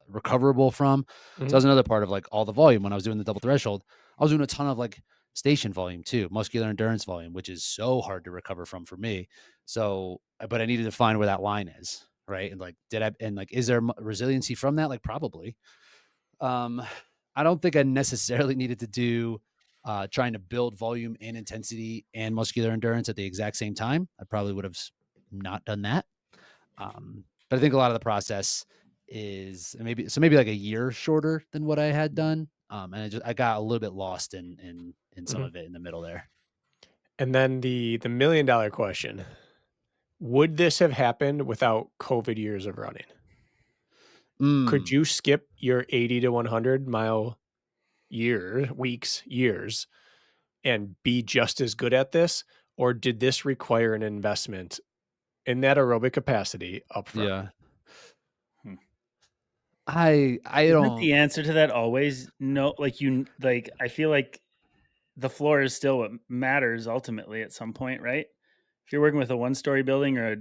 recoverable from. So Mhm, that was another part of like all the volume when I was doing the double threshold. I was doing a ton of like station volume too, muscular endurance volume, which is so hard to recover from for me. So, but I needed to find where that line is, right? And like, is there resiliency from that? Like, probably. Um, I don't think I necessarily needed to do trying to build volume and intensity and muscular endurance at the exact same time. I probably would have not done that. But I think a lot of the process is maybe like a year shorter than what I had done. And I got a little bit lost in some mhm. of it in the middle there. And then the $1,000,000 question, would this have happened without COVID years of running? Could Mm, you skip your 80 to 100 mile weeks, years, and be just as good at this? Or did this require an investment in that aerobic capacity upfront? yeah. Hmm. I Isn't don't the answer to that always no? Like like I feel like the floor is still what matters ultimately at some point, right? If you're working with a one-story building or a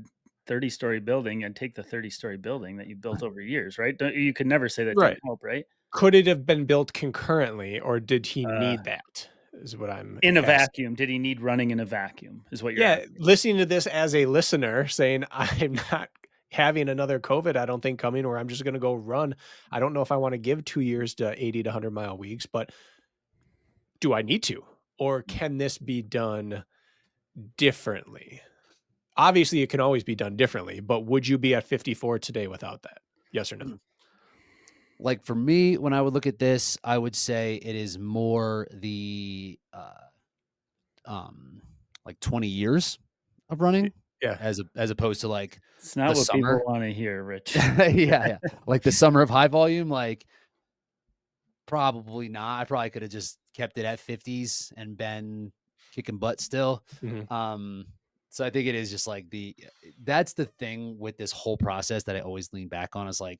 30-story building, and take the 30-story building that you built over years, right? You could never say that didn't Right. help, right? Could it have been built concurrently, or did he Uh, need that? Is what I'm in a asking. vacuum, did he need running in a vacuum? Is what you're Yeah, asking. listening to this as a listener saying, I'm not having another COVID, I don't think coming, or I'm just gonna go run. I don't know if I want to give 2 years to 80 to 100-mile weeks, but do I need to? Or can this be done differently? Obviously, it can always be done differently, but would you be at 54 today without that? Yes or no? like for me when I would look at this, I would say it is more um like 20 years of Y running Yeah. as opposed to like It's not the what people summer. want to hear, Rich. Yeah, yeah. Like the summer of high volume, like probably not. I probably could have just kept it at 50s and been kicking butt still. Mhm, Um, so I think it is just like that's the thing with this whole process that I always lean back on is like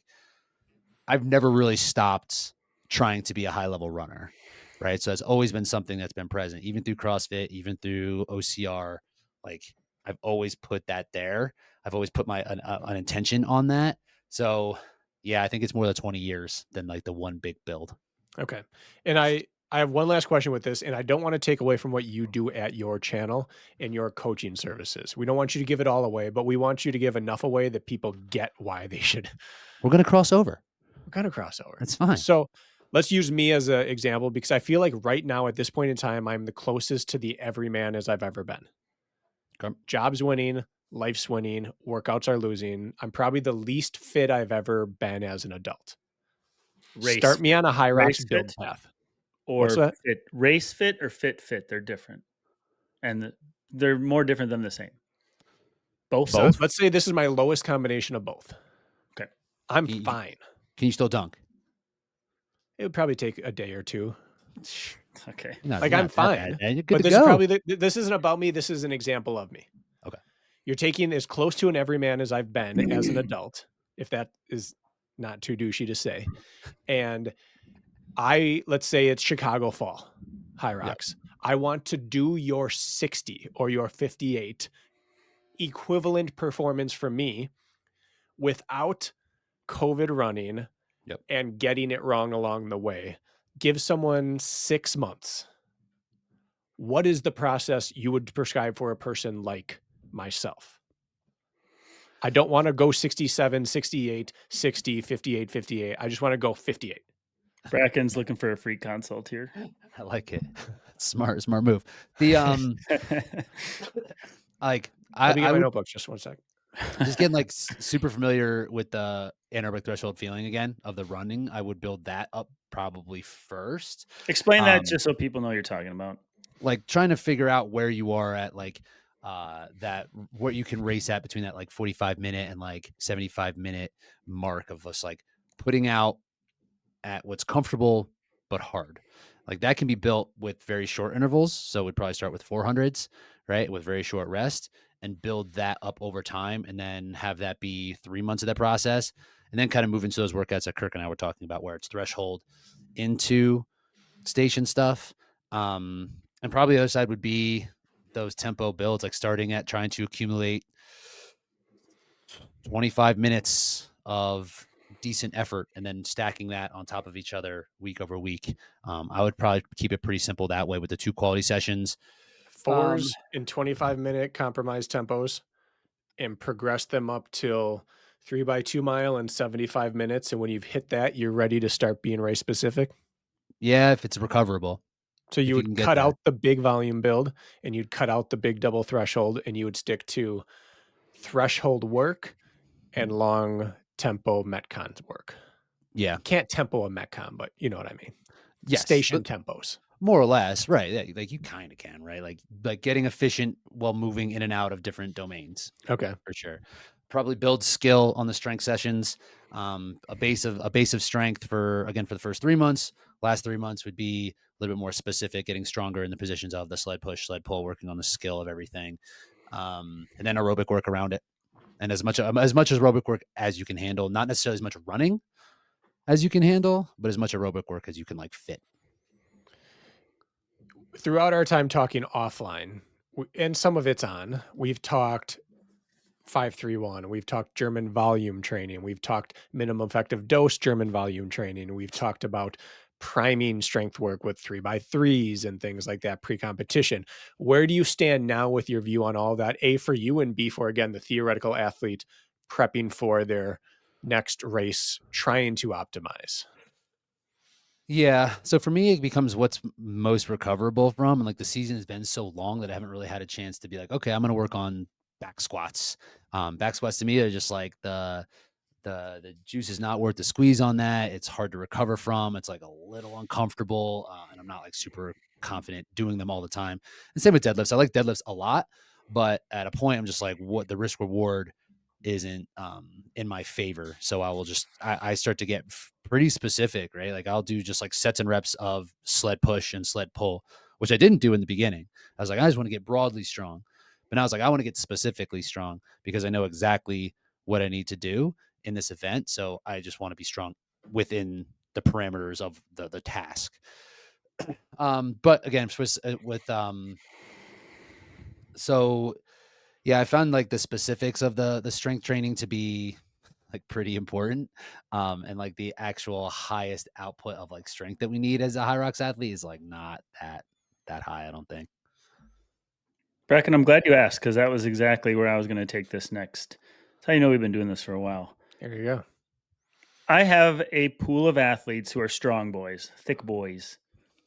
I've never really stopped trying to be a high level runner. Right. So it's always been something that's been present, even through CrossFit, even through OCR. Like I've always put that there. I've always put my an intention on that. So yeah, I think it's more than 20 years than like the one big build. Okay. And I have one last question with this, and I don't want to take away from what you do at your channel and your coaching services. We don't want you to give it all away, but we want you to give enough away that people get why they should. We're gonna cross over. We're kind of crossover. That's fine. So let's use me as an example because I feel like right now at this point in time, I'm the closest to the everyman as I've ever been. Okay. Jobs winning, life's winning, workouts are losing. I'm probably the least fit I've ever been as an adult. Start me on a high rocks race build fit path. What's or that? fit race fit or fit. They're different, and they're more different than the same. Both So Both? let's say this is my lowest combination of both. Okay. I'm Can you, fine. can you still dunk? It would probably take a day or two. Okay. Like I'm fine. You're good But to this is go. probably this isn't about me. This is an example of me. Okay. You're taking as close to an everyman as I've been as an adult, if that is not too douchey to say. And let's say it's Chicago Fall, High Rocks. I want to do your 60 or your 58 equivalent performance for me without COVID running and getting it wrong along the way. Give someone 6 months. What is the process you would prescribe for a person like myself? I don't want to go 67, 68, 60, 58, 58. I just want to go 58. Brakken's looking for a free consult here. I like it. Smart move. The like Let me get I my would notebooks just 1 sec. just getting like super familiar with the anaerobic threshold feeling again of the running. I would build that up probably first. Explain that just so people know you're talking about. Like trying to figure out where you are at like that what you can race at between that like 45-minute and like 75-minute mark of us like putting out at what's comfortable but hard. Like that can be built with very short intervals. So we'd probably start with 400s, right? With very short rest and build that up over time and then have that be 3 months of that process. And then kind of move into those workouts that Kirk and I were talking about where it's threshold into station stuff. And probably the other side would be those tempo builds, like starting at trying to accumulate 25 minutes of decent effort and then stacking that on top of each other week over week. I would probably keep it pretty simple that way with the 2 quality sessions. 4s in 25-minute compromised tempos and progress them up till 3x2 mile in 75 minutes. And when you've hit that, you're ready to start being race specific. Yeah, if it's recoverable. So you can would get cut that. out the big volume build and you'd cut out the big double threshold and you would stick to threshold work and long tempo metcons work. Yeah. Can't tempo a metcon, but you know what I mean. Yes, Station tempos. More or less, right? Yeah, like you kind of can, right? Like getting efficient while moving in and out of different domains. Okay, for sure. Probably build skill on the strength sessions. A base of strength for the first 3 months. Last 3 months would be a little bit more specific, getting stronger in the positions of the sled push, sled pull, working on the skill of everything, and then aerobic work around it. And as much aerobic work as you can handle, not necessarily as much running as you can handle, but as much aerobic work as you can like fit. Throughout our time talking offline, and some of it's on, we've talked 5-3-1. We've talked German volume training. We've talked minimum effective dose German volume training. We've talked about priming strength work with 3x3s and things like that pre-competition. Where do you stand now with your view on all that? A, for you, and B, for, again, the theoretical athlete prepping for their next race, trying to optimize? Yeah. So for me, it becomes what's most recoverable from. And like the season has been so long that I haven't really had a chance to be like, okay, I'm going to work on back squats. Back squats to me are just like the juice is not worth the squeeze on that. It's hard to recover from. It's like a little uncomfortable. And I'm not like super confident doing them all the time. And same with deadlifts. I like deadlifts a lot, but at a point I'm just like, what the risk reward isn't in my favor. So I start to get pretty specific, right? Like I'll do just like sets and reps of sled push and sled pull, which I didn't do in the beginning. I was like, I just want to get broadly strong. But now I was like, I want to get specifically strong because I know exactly what I need to do in this event. So I just want to be strong within the parameters of the task. But again, so Yeah, I found like the specifics of the strength training to be like pretty important. And like the actual highest output of like strength that we need as a high rocks athlete is like not that high, I don't think. Bracken, I'm glad you asked because that was exactly where I was going to take this next. That's how you know we've been doing this for a while. There you go. I have a pool of athletes who are strong boys, thick boys,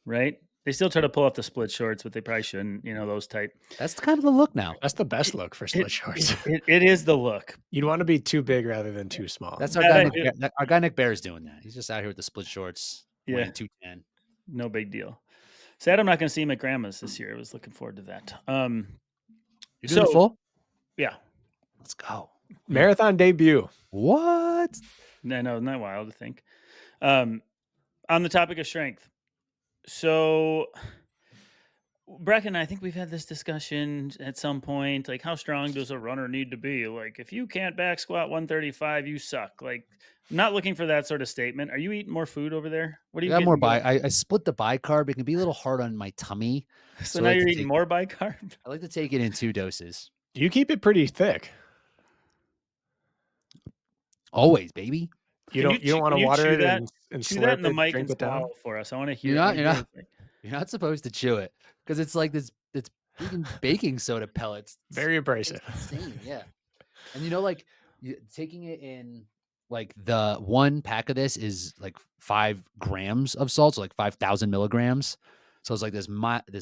right? They still try to pull off the split shorts, but they probably shouldn't, those type. That's kind of the look now. That's the best look for split It, shorts. it is the look. You'd want to be too big rather than too small. That's That I do. Our guy Nick Bear is doing that. He's just out here with the split shorts, Yeah, weighing 210. no big deal. Sad I'm not going to see him at grandma's this year. I was looking forward to that. You're doing the full? Yeah. Let's go. Marathon debut. What? I know, isn't that wild to think? On the topic of strength. So, Bracken, I think we've had this discussion at some point. Like, how strong does a runner need to be? Like, if you can't back squat 135, you suck. Like, I'm not looking for that sort of statement. Are you eating more food over there? What are I you got getting? more I split the bicarb. It can be a little hard on my tummy. So I now like you're to eating take more bicarb? I like to take it in 2 doses. You keep it pretty thick. Always, baby. You don't want to water it and chew that slurp in the it, mic drink and it down. swallow for us. I want to hear You're it. not My you're brain's not like, you're not supposed to chew it because it's like this it's freaking baking soda pellets. Very abrasive. It's insane, yeah. And like taking it in like the one pack of this is like 5 grams of salt, so like 5,000 milligrams. So it's like this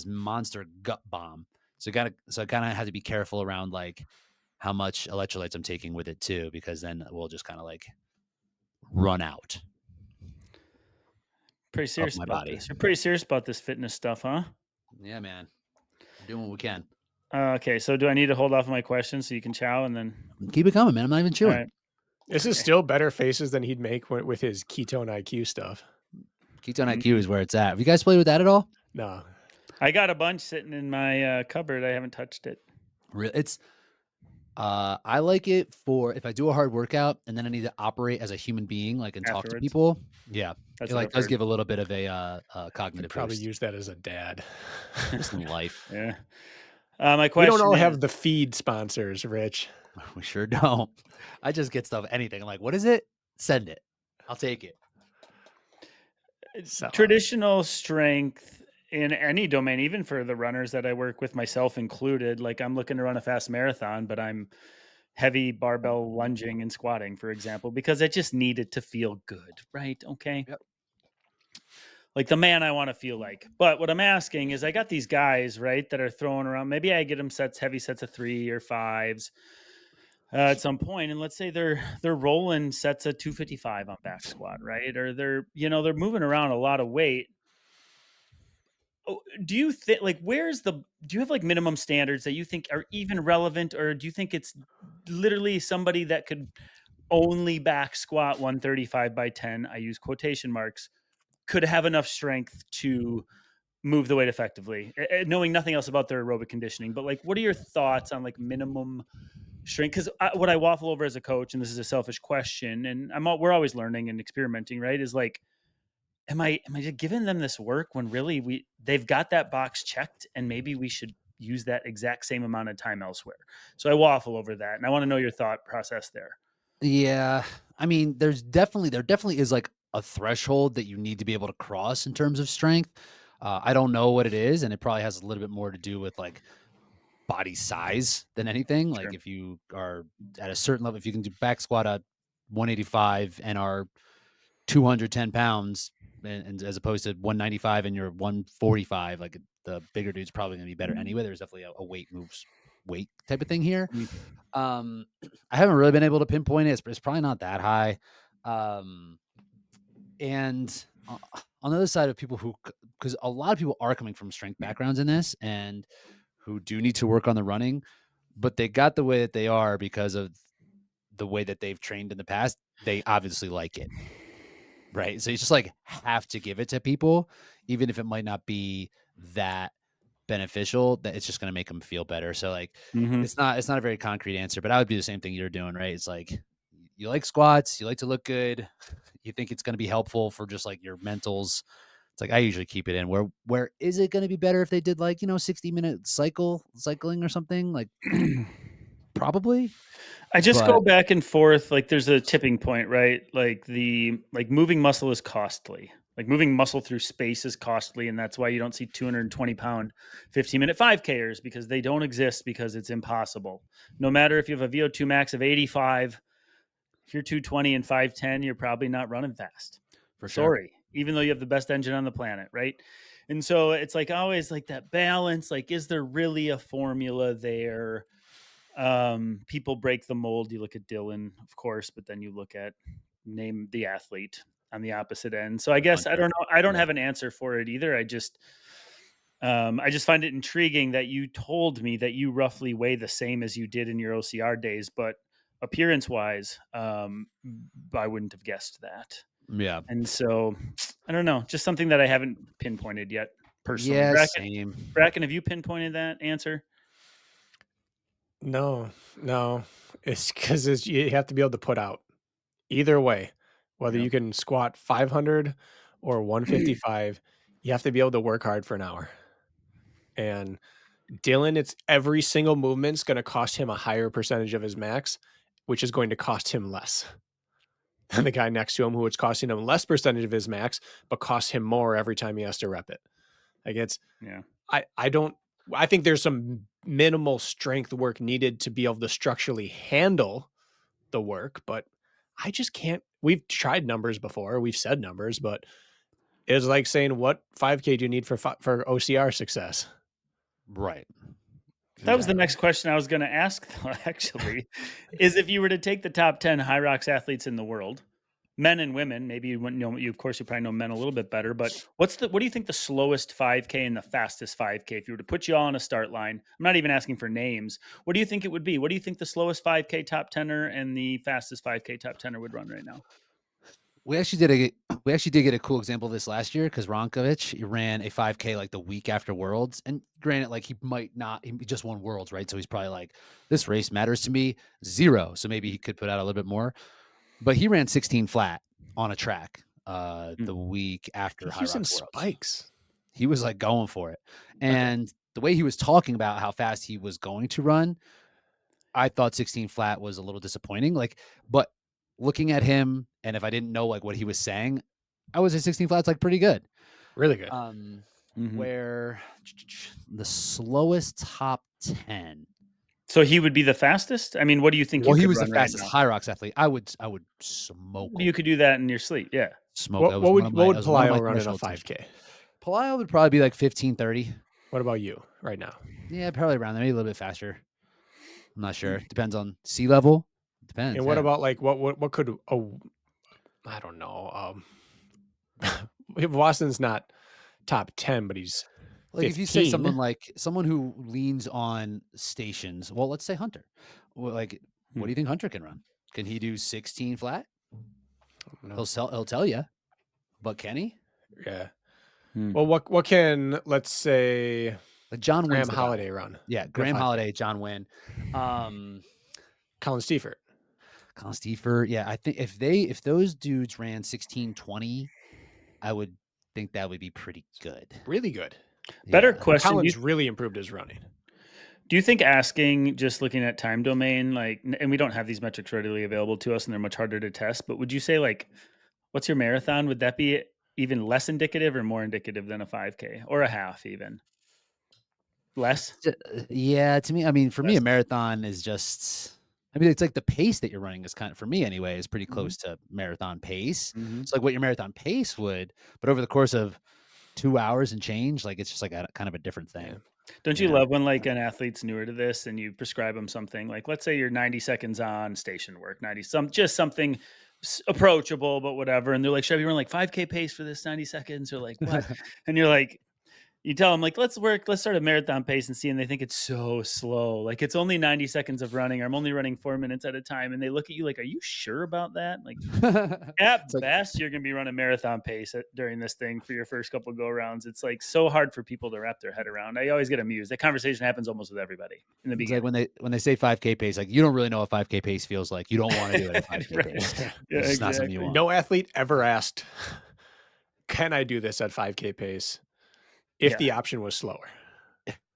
monster gut bomb. So I kind of have to be careful around like how much electrolytes I'm taking with it too, because then we'll just kind of like run out pretty of serious my about body. this. You're pretty serious about this fitness stuff, huh? Yeah, man. We're doing what we can. Okay, so do I need to hold off on my questions so you can chow and then? Keep it coming, man. I'm not even All chewing. right. This is still better faces than he'd make with his ketone IQ stuff. Ketone IQ is where it's at. Have you guys played with that at all? No. I got a bunch sitting in my cupboard. I haven't touched it. It's I like it for if I do a hard workout and then I need to operate as a human being, like and talk to Afterwards. people. Yeah, That's it what like I've does heard. give a little bit of a Could cognitive probably boost. use that as a dad. Just in life. Yeah. My We question don't all is, have the feed sponsors, Rich. We sure don't. I just get stuff, anything. I'm like, what is it? Send it. I'll take it. So, traditional strength in any domain, even for the runners that I work with, myself included. Like I'm looking to run a fast marathon, but I'm heavy barbell lunging and squatting, for example, because I just needed to feel good, right? Okay. Yep. Like the man I want to feel like. But what I'm asking is I got these guys, right, that are throwing around. Maybe I get them heavy sets of 3 or 5s at some point, and let's say they're rolling sets of 255 on back squat, right? Or they're moving around a lot of weight. Oh, do you think like do you have like minimum standards that you think are even relevant, or do you think it's literally somebody that could only back squat 135 by 10, I use quotation marks, could have enough strength to move the weight effectively, knowing nothing else about their aerobic conditioning? But like, what are your thoughts on like minimum strength? Because what I waffle over as a coach, and this is a selfish question, and we're always learning and experimenting, right? Is like, am I just giving them this work when really they've got that box checked, and maybe we should use that exact same amount of time elsewhere? So I waffle over that, and I want to know your thought process there. Yeah. I mean, there definitely is like a threshold that you need to be able to cross in terms of strength. I don't know what it is, and it probably has a little bit more to do with like body size than anything. Like Sure. if you are at a certain level, if you can do back squat at 185 and are 210 pounds, and as opposed to 195 and you're 145, like the bigger dude's probably going to be better anyway. There's definitely a weight moves weight type of thing here. Mm. I haven't really been able to pinpoint it. It's probably not that high. And on the other side of people because a lot of people are coming from strength backgrounds in this and who do need to work on the running, but they got the way that they are because of the way that they've trained in the past. They obviously like it. Right. So you just like have to give it to people, even if it might not be that beneficial, that it's just going to make them feel better. So like, Mm-hmm. it's not a very concrete answer, but I would be the same thing you're doing, right? It's like, you like squats, you like to look good. You think it's going to be helpful for just like your mentals. It's like, I usually keep it in where is it going to be better if they did like, 60-minute cycling or something like, probably, I just go but back and forth, like, there's a tipping point, right? Like, moving muscle is costly. Like, moving muscle through space is costly, and that's why you don't see 220-pound 15-minute 5Kers because they don't exist because it's impossible. No matter if you have a VO2 max of 85, if you're 220 and 5'10", you're probably not running fast. for sure. Sorry, even though you have the best engine on the planet, right? And so it's like always like that balance, like, is there really a formula there? People break the mold. You look at Dylan, of course, but then you look at name the athlete on the opposite end. So I guess I Hunter. don't know. I don't Yeah. have an answer for it either. I just find it intriguing that you told me that you roughly weigh the same as you did in your OCR days, but appearance wise, I wouldn't have guessed that. Yeah. And so I don't know, just something that I haven't pinpointed yet personally. Yeah, same. Bracken, have you pinpointed that answer? No, no. It's because you have to be able to put out either way, whether Yep. you can squat 500 or 155, you have to be able to work hard for an hour. And Dylan, it's every single movement's going to cost him a higher percentage of his max, which is going to cost him less than the guy next to him, who it's costing him less percentage of his max, but costs him more every time he has to rep it. Like Yeah. I think there's some minimal strength work needed to be able to structurally handle the work, but I just can't. We've tried numbers before. We've said numbers, but it's like saying, what 5K do you need for OCR success? Right. That was the Exactly. next question I was going to ask, though, actually, is if you were to take the top 10 high rocks athletes in the world, men and women, maybe you wouldn't know, of course, you probably know men a little bit better, but what do you think the slowest 5K and the fastest 5K, if you were to put you all on a start line? I'm not even asking for names. What do you think it would be? What do you think the slowest 5K top 10er and the fastest 5K top 10er would run right now? We actually did get a cool example of this last year because Ronkovich, he ran a 5K like the week after Worlds, and granted, like he just won Worlds, right? So he's probably like, this race matters to me 0. So maybe he could put out a little bit more, but he ran 16 flat on a track the week after He's High using Rocks Worlds. spikes. He was like going for it, and the way he was talking about how fast he was going to run, I thought 16 flat was a little disappointing. Like, but looking at him, and if I didn't know like what he was saying, I would say 16 flat's like pretty good. Really good. Where the slowest top 10. So he would be the fastest? I mean, what do you think Well, you he could was the run right fastest now? high rocks athlete. I would smoke him. You could do that in your sleep. Yeah. Smoke. That What was one would of my Palaio run in a thresholds. 5K? Palaio would probably be like 15:30. What about you right now? Yeah, probably around there, maybe a little bit faster. I'm not sure. Depends on sea level. Depends. And what about like what could I don't know. Watson's not top 10, but he's like 15. if you say someone who leans on stations, well, let's say Hunter. Well, like, what do you think Hunter can run? Can he do 16 flat? He'll tell you, but can he? Yeah. Well, what can, let's say, like John Graham Wynn's Holiday run? Yeah, Graham Holiday, John Wynn, Colin Stiefert. Yeah, I think if those dudes ran 16:20, I would think that would be pretty good. Really good. Better question. Colin's really improved his running. Do you think asking, just looking at time domain, like, and we don't have these metrics readily available to us and they're much harder to test, but would you say, like, what's your marathon? Would that be even less indicative or more indicative than a 5K or a half even? Less? Yeah, to me, I mean, for me, Less. a marathon is just, I mean, it's like the pace that you're running is kind of, for me anyway, is pretty close to marathon pace. It's like what your marathon pace would, but over the course of 2 hours and change, like it's just like a kind of a different thing. Yeah. Don't you love when like an athlete's newer to this and you prescribe them something like, let's say you're 90 seconds on station work, just something approachable, but whatever. And they're like, should we run like 5K pace for this 90 seconds or like what? And you're like, you tell them like, let's start a marathon pace and see. And they think it's so slow. Like it's only 90 seconds of running. I'm only running 4 minutes at a time. And they look at you like, are you sure about that? Like at best, you're going to be running marathon pace during this thing for your first couple go rounds. It's like so hard for people to wrap their head around. I always get amused. That conversation happens almost with everybody in the beginning. It's like when they say 5K pace, like you don't really know what 5K pace feels like. You don't want to do it at 5K Right. pace. Yeah, It's exactly. not something you want. No athlete ever asked, can I do this at 5K pace? If the option was slower.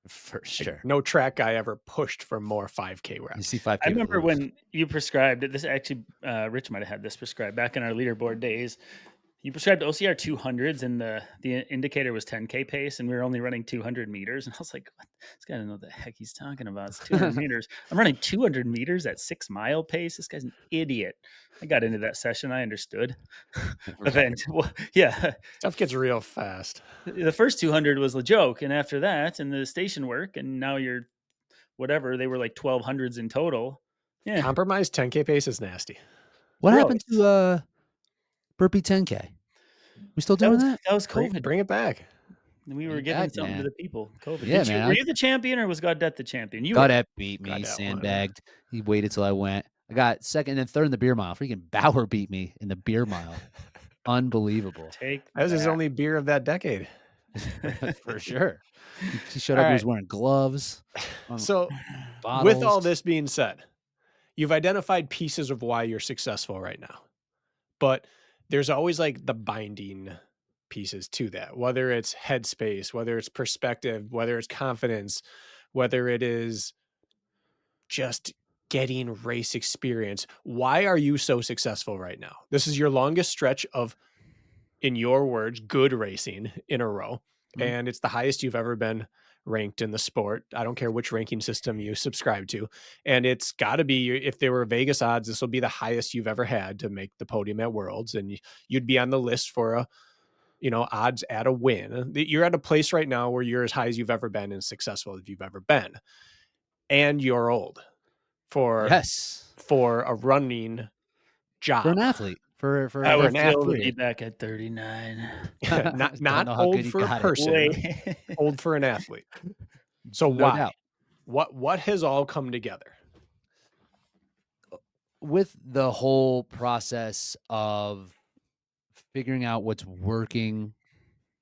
For Like, sure. no track guy ever pushed for more 5K You reps. see I 5K, we remember lose. when you prescribed it. This actually, Rich might have had this prescribed back in our leaderboard days. You prescribed OCR 200s, and the indicator was 10K pace, and we were only running 200 meters. And I was like, what? This guy doesn't know what the heck he's talking about. It's 200 meters. I'm running 200 meters at 6 mile pace. This guy's an idiot. I got into that session. I understood. But then, Right. well, yeah, Stuff gets real fast. the first 200 was a joke. And after that, and the station work, and now you're whatever, they were like 1200s in total. Yeah, Compromised 10K pace is nasty. What happened gross. to burpee 10K? We still That doing was that? that was Bring COVID. bring it back. And we Bring were it giving back, something to man. the people. COVID. Yeah, Did you man. were you the champion or was Gaudette the champion? You were. Gaudette beat me, Got whatever. sandbagged. He waited till I went. I got second and third in the beer mile. Freaking Bauer beat me in the beer mile. Unbelievable. Take That was his that. only beer of that decade. For sure. He showed All up, he right. was wearing gloves, So, with all bottles. this being said, you've identified pieces of why you're successful right now. But there's always like the binding pieces to that, whether it's headspace, whether it's perspective, whether it's confidence, whether it is just getting race experience. Why are you so successful right now? This is your longest stretch of, in your words, good racing in a row. Mhm. And it's the highest you've ever been ranked in the sport. I don't care which ranking system you subscribe to. And it's got to be, if there were Vegas odds, this will be the highest you've ever had to make the podium at Worlds. And you'd be on the list for a, odds at a win. You're at a place right now where you're as high as you've ever been and successful as you've ever been. And you're old for Yes. a running For an job. athlete. For I For a would an feel to be athlete. back at 39. Don't Not know how good old he for a got it. person, Way. old for an athlete. So No why? doubt. What has all come together? With the whole process of figuring out what's working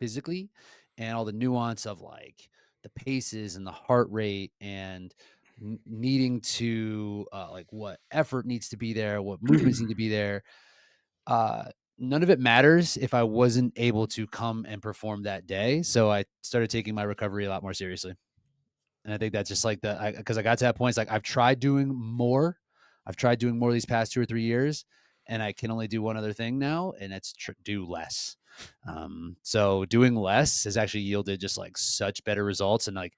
physically and all the nuance of like the paces and the heart rate and needing to like what effort needs to be there, what movements need to be there. Uh, None of it matters if I wasn't able to come and perform that day. So I started taking my recovery a lot more seriously. And I think that's just like because I got to that point. It's like I've tried doing more. I've tried doing more these past 2 or 3 years, and I can only do one other thing now, and it's do less. So doing less has actually yielded just like such better results, and like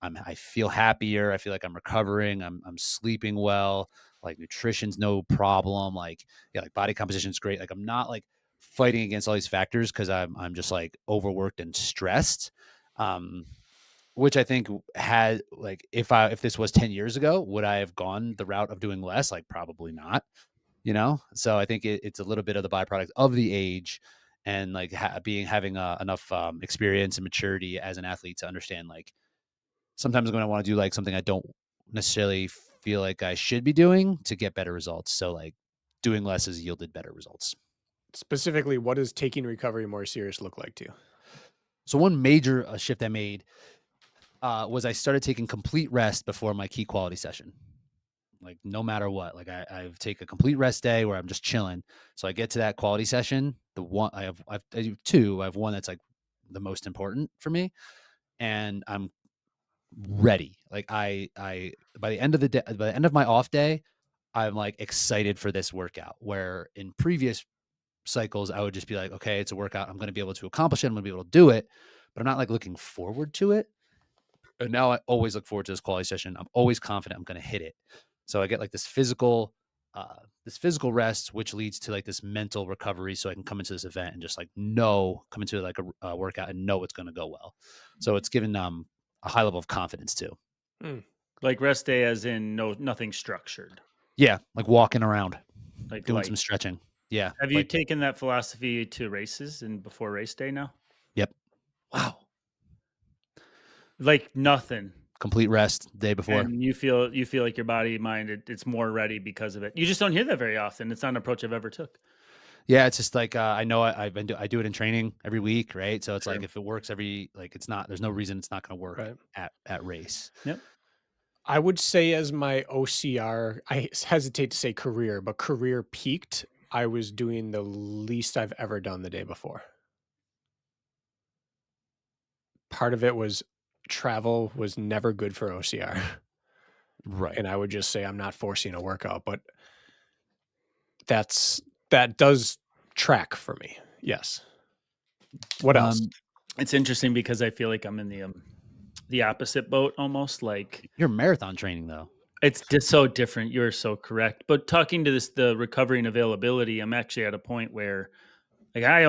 I feel happier. I feel like I'm recovering. I'm sleeping well. Like nutrition's no problem. Like yeah, like body composition's great. Like I'm not like fighting against all these factors because I'm just like overworked and stressed. Um, which I think had like if this was 10 years ago, would I have gone the route of doing less? Like probably not, you know? So I think it's a little bit of the byproduct of the age and like having enough experience and maturity as an athlete to understand like sometimes when I want to do like something I don't necessarily feel like I should be doing to get better results. So like doing less has yielded better results. Specifically, what does taking recovery more serious look like to you? So one major shift I made was I started taking complete rest before my key quality session. Like no matter what, like I've take a complete rest day where I'm just chilling. So I get to that quality session. The one I do two. I have one that's like the most important for me, and I'm ready. Like I by the end of the day, by the end of my off day, I'm like excited for this workout. Where in previous cycles, I would just be like, okay, it's a workout. I'm going to be able to accomplish it. I'm going to be able to do it, but I'm not like looking forward to it. And now I always look forward to this quality session. I'm always confident I'm going to hit it. So I get like this physical rest, which leads to like this mental recovery. So I can come into this event and just like come into like a workout and know it's going to go well. So it's given a high level of confidence too. Hmm. Like rest day, as in nothing structured, Yeah, like walking around, like doing light. some stretching. Yeah, Have you like taken that philosophy to races and before race day now? yep, Wow. Like nothing. complete rest the day before. And you feel like your body, mind, it's more ready because of it. You just don't hear that very often. It's not an approach I've ever took. Yeah, it's just like I know I do it in training every week, right? So it's like Sure. if it works it's not there's no reason it's not going to work Right. at race. Yep. I would say as my OCR, I hesitate to say career, but career peaked, I was doing the least I've ever done the day before. Part of it was travel was never good for OCR. Right. And I would just say I'm not forcing a workout, but that does track for me. Yes. What else? Um, It's interesting because I feel like I'm in the opposite boat almost. Like you're marathon training though. it's just so different. You're so correct. But talking to the recovery and availability, I'm actually at a point where like I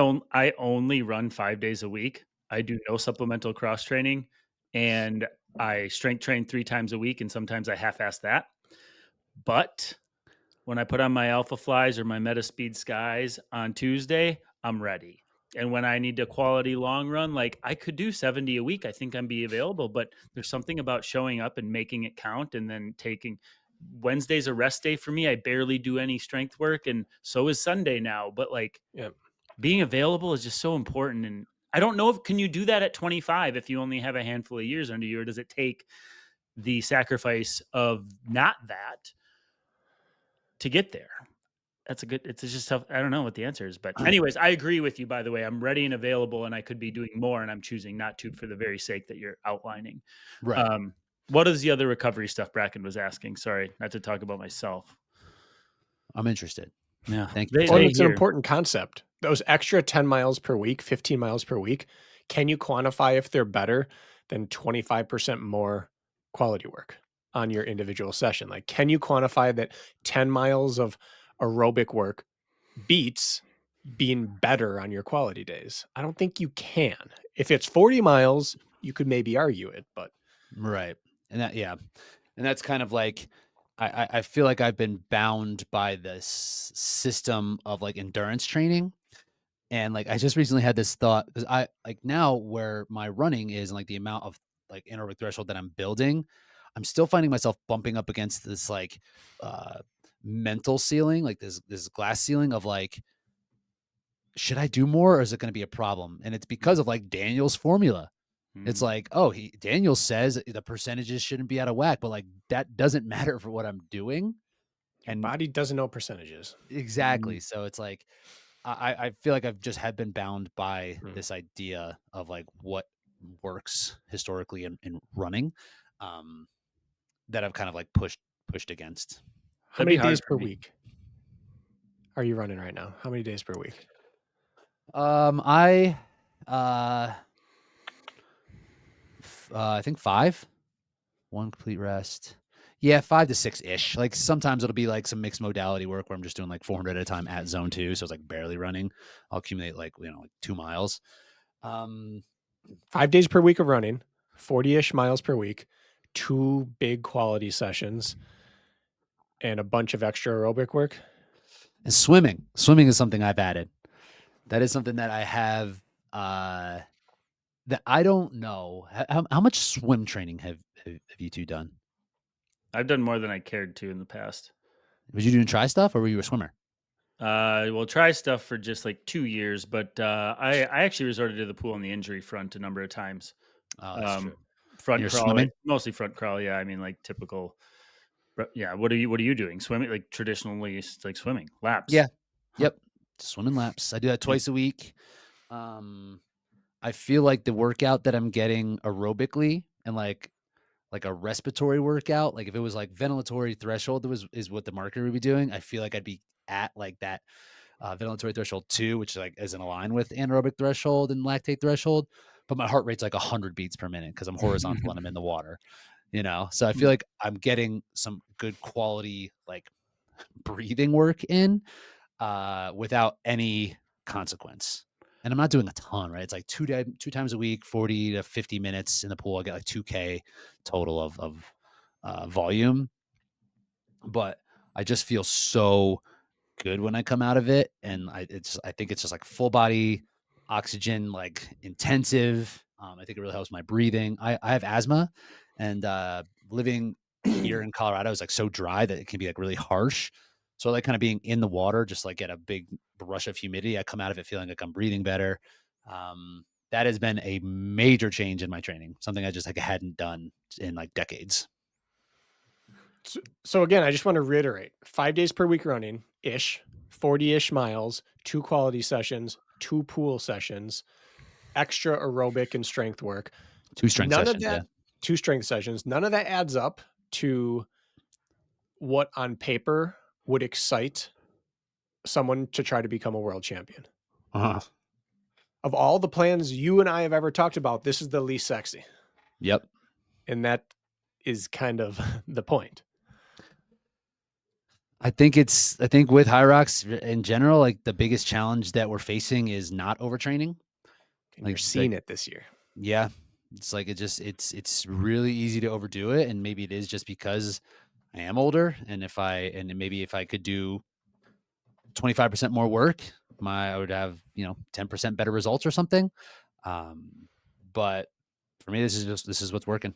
only run 5 days a week. I do no supplemental cross training, and I strength train 3 times a week, and sometimes I half-ass that. But when I put on my Alpha Flies or my Metaspeed Skies on Tuesday, I'm ready. And when I need a quality long run, like I could do 70 a week, I think I'm be available, but there's something about showing up and making it count and then taking Wednesday's a rest day for me. I barely do any strength work and so is Sunday now, but like Yeah. being available is just so important. And I don't know if can you do that at 25 if you only have a handful of years under you, or does it take the sacrifice of not that to get there? That's a good it's just tough. I don't know what the answer is, but anyways, I agree with you, by the way. I'm ready and available and I could be doing more and I'm choosing not to for the very sake that you're outlining. Right. Um, what is the other recovery stuff Bracken was asking? Sorry, not to talk about myself. I'm interested. Yeah. Thank you for They Well, and they saying. it's an hear. important concept. Those extra 10 miles per week, 15 miles per week, can you quantify if they're better than 25% more quality work on your individual session? Like, can you quantify that 10 miles of aerobic work beats being better on your quality days? I don't think you can. If it's 40 miles, you could maybe argue it, but Right. And that, yeah. And that's kind of like, I feel like I've been bound by this system of like endurance training. And like, I just recently had this thought because I like now where my running is and like the amount of like anaerobic threshold that I'm building, I'm still finding myself bumping up against this like, uh, mental ceiling, like this glass ceiling of like, should I do more or is it going to be a problem? And it's because of like Daniel's formula. It's Mm. like, oh, Daniel says the percentages shouldn't be out of whack, but like that doesn't matter for what I'm doing. your And body doesn't know percentages. exactly. So it's like I feel like I've just had been bound by Mm. this idea of like what works historically in running, um, that I've kind of like pushed against. How That'd be many hard days for per me. week are you running right now? How many days per week? I I think 5. 1 complete rest. Yeah, 5 to 6-ish. Like, sometimes it'll be, like, some mixed modality work where I'm just doing, like, 400 at a time at zone 2, so it's, like, barely running. I'll accumulate, like, like 2 miles. Um, 5 days per week of running, 40-ish miles per week, 2 big quality sessions, and a bunch of extra aerobic work. and swimming. Swimming is something I've added. That is something that I have, uh, that I don't know. How much swim training have you 2 done? I've done more than I cared to in the past. Was you doing tri stuff or were you a swimmer? We'll try stuff for just like 2 years, but I actually resorted to the pool on the injury front a number of times. Oh, that's true. Um, And front you're crawl, swimming? mostly front crawl. Yeah, I mean like typical. Yeah, what are you doing? Swimming like traditionally, it's like swimming laps. Yeah. Huh. Yep. Swimming laps. I do that Yeah. twice a week. Um I feel like the workout that I'm getting aerobically and like a respiratory workout, like if it was like ventilatory threshold that was is what the marketer would be doing, I feel like I'd be at like that ventilatory threshold 2, which like is in line with anaerobic threshold and lactate threshold. But my heart rate's like 100 beats per minute because I'm horizontal and I'm in the water, you know? So I feel Hmm. like I'm getting some good quality like breathing work in without any consequence. And I'm not doing a ton, right? It's like 2 times a week, 40 to 50 minutes in the pool. I get like 2K total of volume, but I just feel so good when I come out of it, and I think it's just like full body oxygen, like intensive. I think it really helps my breathing. I have asthma, and living here in Colorado is like so dry that it can be like really harsh. So I like kind of being in the water, just like get a big rush of humidity. I come out of it feeling like I'm breathing better. That has been a major change in my training, something I just like hadn't done in like decades. So again, I just want to reiterate, 5 days per week running ish, 40-ish miles, 2 quality sessions, 2 pool sessions, extra aerobic and strength work. 2 strength None of sessions, yeah. that 2 strength sessions, none of that adds up to what on paper would excite someone to try to become a world champion. Uh-huh. Of all the plans you and I have ever talked about, this is the least sexy. Yep. And that is kind of the point. I think with High Rocks in general, like the biggest challenge that we're facing is not overtraining. And Like you're seeing it this year. yeah, it's like it's really easy to overdo it, and maybe it is just because I am older, and maybe if I could do 25% more work, I would have 10% better results or something. But for me, this is what's working.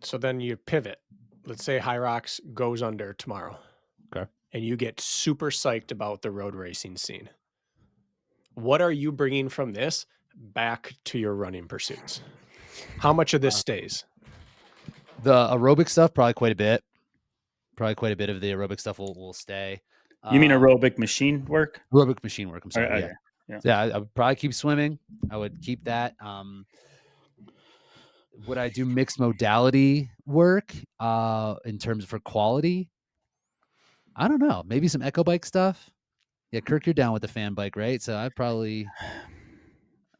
So then you pivot. Let's say High Rocks goes under tomorrow. Okay. And you get super psyched about the road racing scene. What are you bringing from this back to your running pursuits? How much of this stays? The aerobic stuff, probably quite a bit. Probably quite a bit of the aerobic stuff will stay. You mean aerobic machine work? Aerobic machine work. I'm sorry. Okay. Yeah. Yeah. So yeah, I would probably keep swimming. I would keep that. Would I do mixed modality work in terms for quality? I don't know. Maybe some echo bike stuff. Yeah, Kirk, you're down with the fan bike, right? So I'd probably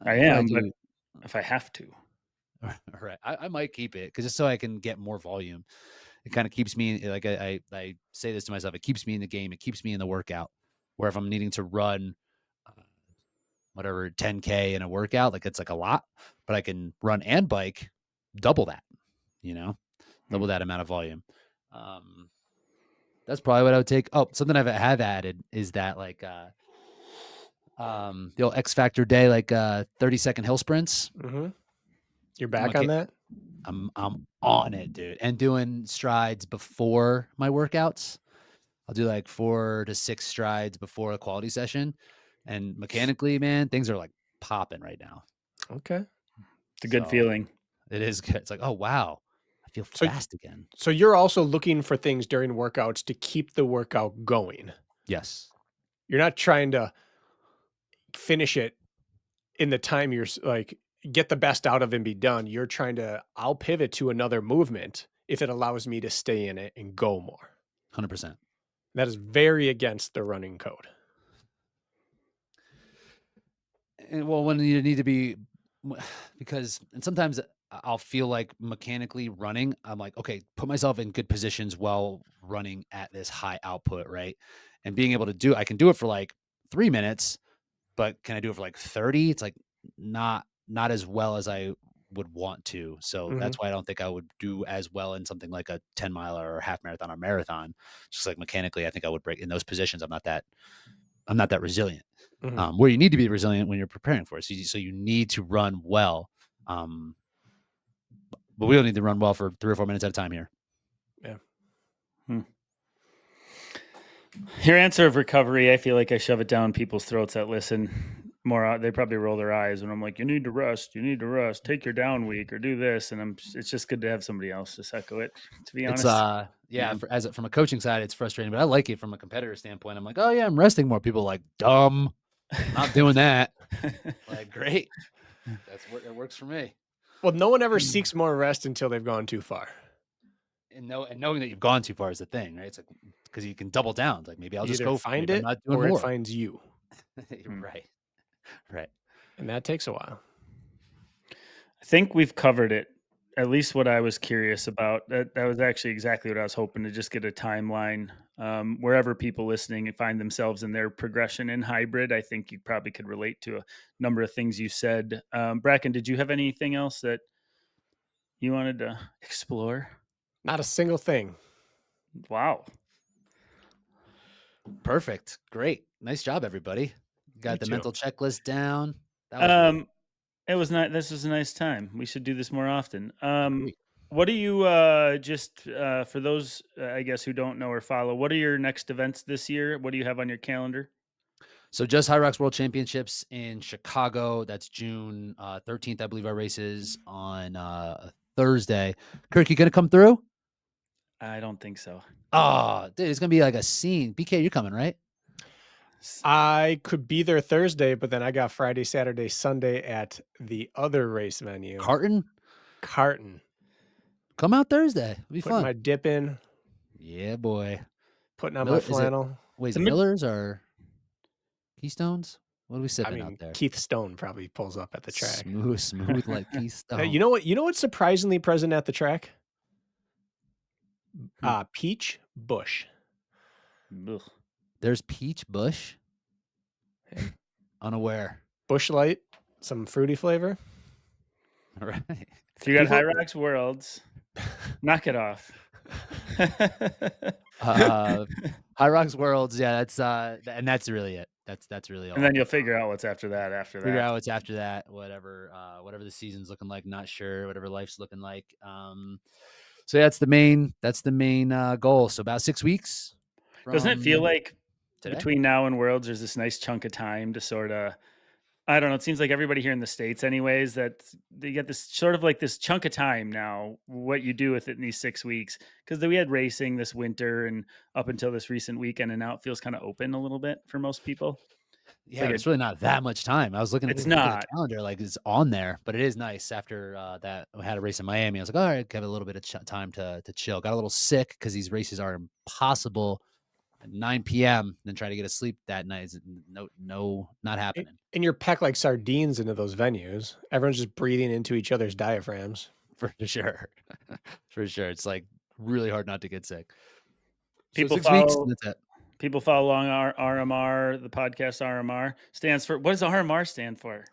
I what I am, but do. if I have to. All right, I might keep it because just so I can get more volume. It kind of keeps me like I say this to myself. It keeps me in the game. It keeps me in the workout. Where if I'm needing to run whatever 10K in a workout, like it's like a lot, but I can run and bike double that. Double that amount of volume. That's probably what I would take. Oh, something I have added is that like the old X Factor day, like 30-second hill sprints. Mm-hmm. You're back on that? I'm on it, dude. And doing strides before my workouts. I'll do like 4 to 6 strides before a quality session. And mechanically, man, things are like popping right now. Okay. It's a good feeling. It is good. It's like, oh wow, I feel fast again. So you're also looking for things during workouts to keep the workout going. Yes. You're not trying to finish it in the time you're like get the best out of and be done. You're trying to, I'll pivot to another movement if it allows me to stay in it and go more. 100%. That is very against the running code. And well, when you need to be, because and sometimes I'll feel like mechanically running, I'm like, okay, put myself in good positions while running at this high output, right? And being able to I can do it for like 3 minutes, but can I do it for like 30? It's like not as well as I would want to. So that's why I don't think I would do as well in something like a 10 mile or half marathon or marathon. Just like mechanically, I think I would break in those positions. I'm not that resilient. Where you need to be resilient when you're preparing for it. So you need to run well. But we don't need to run well for 3 or 4 minutes at a time here. Yeah. Your answer of recovery, I feel like I shove it down people's throats that listen more. They probably roll their eyes when I'm like, you need to rest, take your down week or do this. And it's just good to have somebody else to echo it, to be honest. It's from a coaching side, it's frustrating, but I like it from a competitor standpoint. I'm like, oh yeah, I'm resting more. People are like, dumb, not doing that. Like, great. It works for me. Well, no one ever seeks more rest until they've gone too far. And knowing that you've gone too far is the thing, right? It's like, because you can double down. It's like, maybe I'll just Either go find it not doing or more. it finds you. Right. And that takes a while. I think we've covered it. At least what I was curious about. That was actually exactly what I was hoping to just get a timeline. Wherever people listening find themselves in their progression in hybrid, I think you probably could relate to a number of things you said. Brakken, did you have anything else that you wanted to explore? Not a single thing. Wow. Perfect. Great. Nice job, everybody. Got the mental checklist down. It was not. This was a nice time. We should do this more often. What do you just for those I guess who don't know or follow? What are your next events this year? What do you have on your calendar? So just High Rocks World Championships in Chicago. That's June 13th, I believe. Our race is on Thursday. Kirk, you gonna come through? I don't think so. Oh, dude, it's gonna be like a scene. BK, you're coming, right? I could be there Thursday, but then I got Friday, Saturday, Sunday at the other race venue. Carton? carton. Come out Thursday. It'll be Putting fun. my dip in. Yeah, boy. Putting on Miller, my flannel. Is The it mid- Millers or Keystones? What are we I sipping out mean, there? Keith Stone probably pulls up at the track. Smooth like Keystone. You know what? You know what's surprisingly present at the track? Peach Bush. Ugh. There's Peach Bush. Unaware. Bush Light, some fruity flavor. All right. If you got People- High Rocks Worlds, knock it off. High Rocks Worlds, yeah, that's and that's really it. That's really all. And then you'll figure out what's after that. Figure out what's after that. Whatever the season's looking like, not sure. Whatever life's looking like. So that's the main goal. So about 6 weeks. Doesn't it feel from like today? between now and Worlds, there's this nice chunk of time to sort of, I don't know. It seems like everybody here in the States, anyways, that they get this sort of like this chunk of time now, what you do with it in these 6 weeks. Because we had racing this winter and up until this recent weekend, and now it feels kind of open a little bit for most people. Yeah, like it's really not that much time. I was looking at It's the not. calendar, like it's on there, but it is nice. After that, I had a race in Miami. I was like, all right, give it a little bit of time to chill. Got a little sick because these races are impossible at 9 p.m. Then try to get a sleep that night. No, not happening. And you're packed like sardines into those venues. Everyone's just breathing into each other's diaphragms. For sure. For sure. It's like really hard not to get sick. People 6 weeks, follow- that's it. People follow along our RMR, the podcast RMR stands for, what does RMR stand for?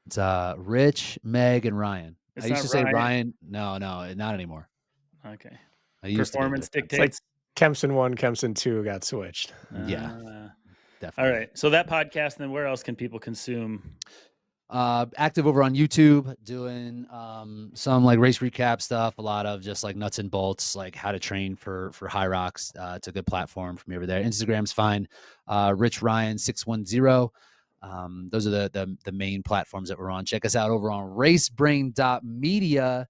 It's Rich, Meg, and Ryan. It's I used not to say Ryan. Ryan. No, not anymore. Okay. I used Performance to be, dictates. Kempson 1, Kempson 2 got switched. Yeah. All Definitely. right. So that podcast, and then where else can people consume? Active over on YouTube, doing some like race recap stuff, a lot of just like nuts and bolts, like how to train for High Rocks. It's a good platform for me over there. Instagram's fine. Rich Ryan 610. Those are the main platforms that we're on. Check us out over on racebrain.media.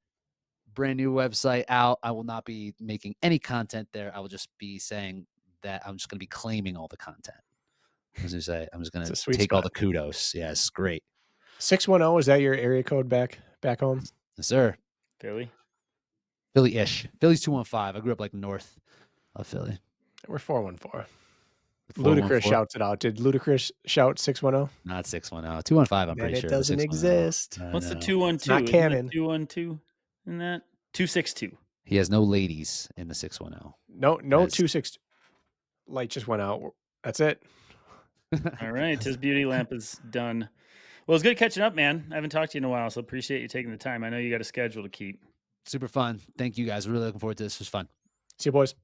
Brand new website out. I will not be making any content there. I will just be saying that I'm just going to be claiming all the content. I was going to say, I'm just going to take all the kudos. Yes, great. 610, is that your area code back home? Yes, sir. Philly-ish. Philly's 215. I grew up like north of Philly. We're 414. Ludacris shouts it out. Did Ludacris shout 610? Not 610. 215, I'm pretty sure. It doesn't exist. What's the 212? Not canon. 212 in that? 262. He has no ladies in the 610. No 262. Light just went out. That's it. All right. His beauty lamp is done. Well, it's good catching up, man. I haven't talked to you in a while, so appreciate you taking the time. I know you got a schedule to keep. Super fun. Thank you guys. We're really looking forward to this. It was fun. See you, boys.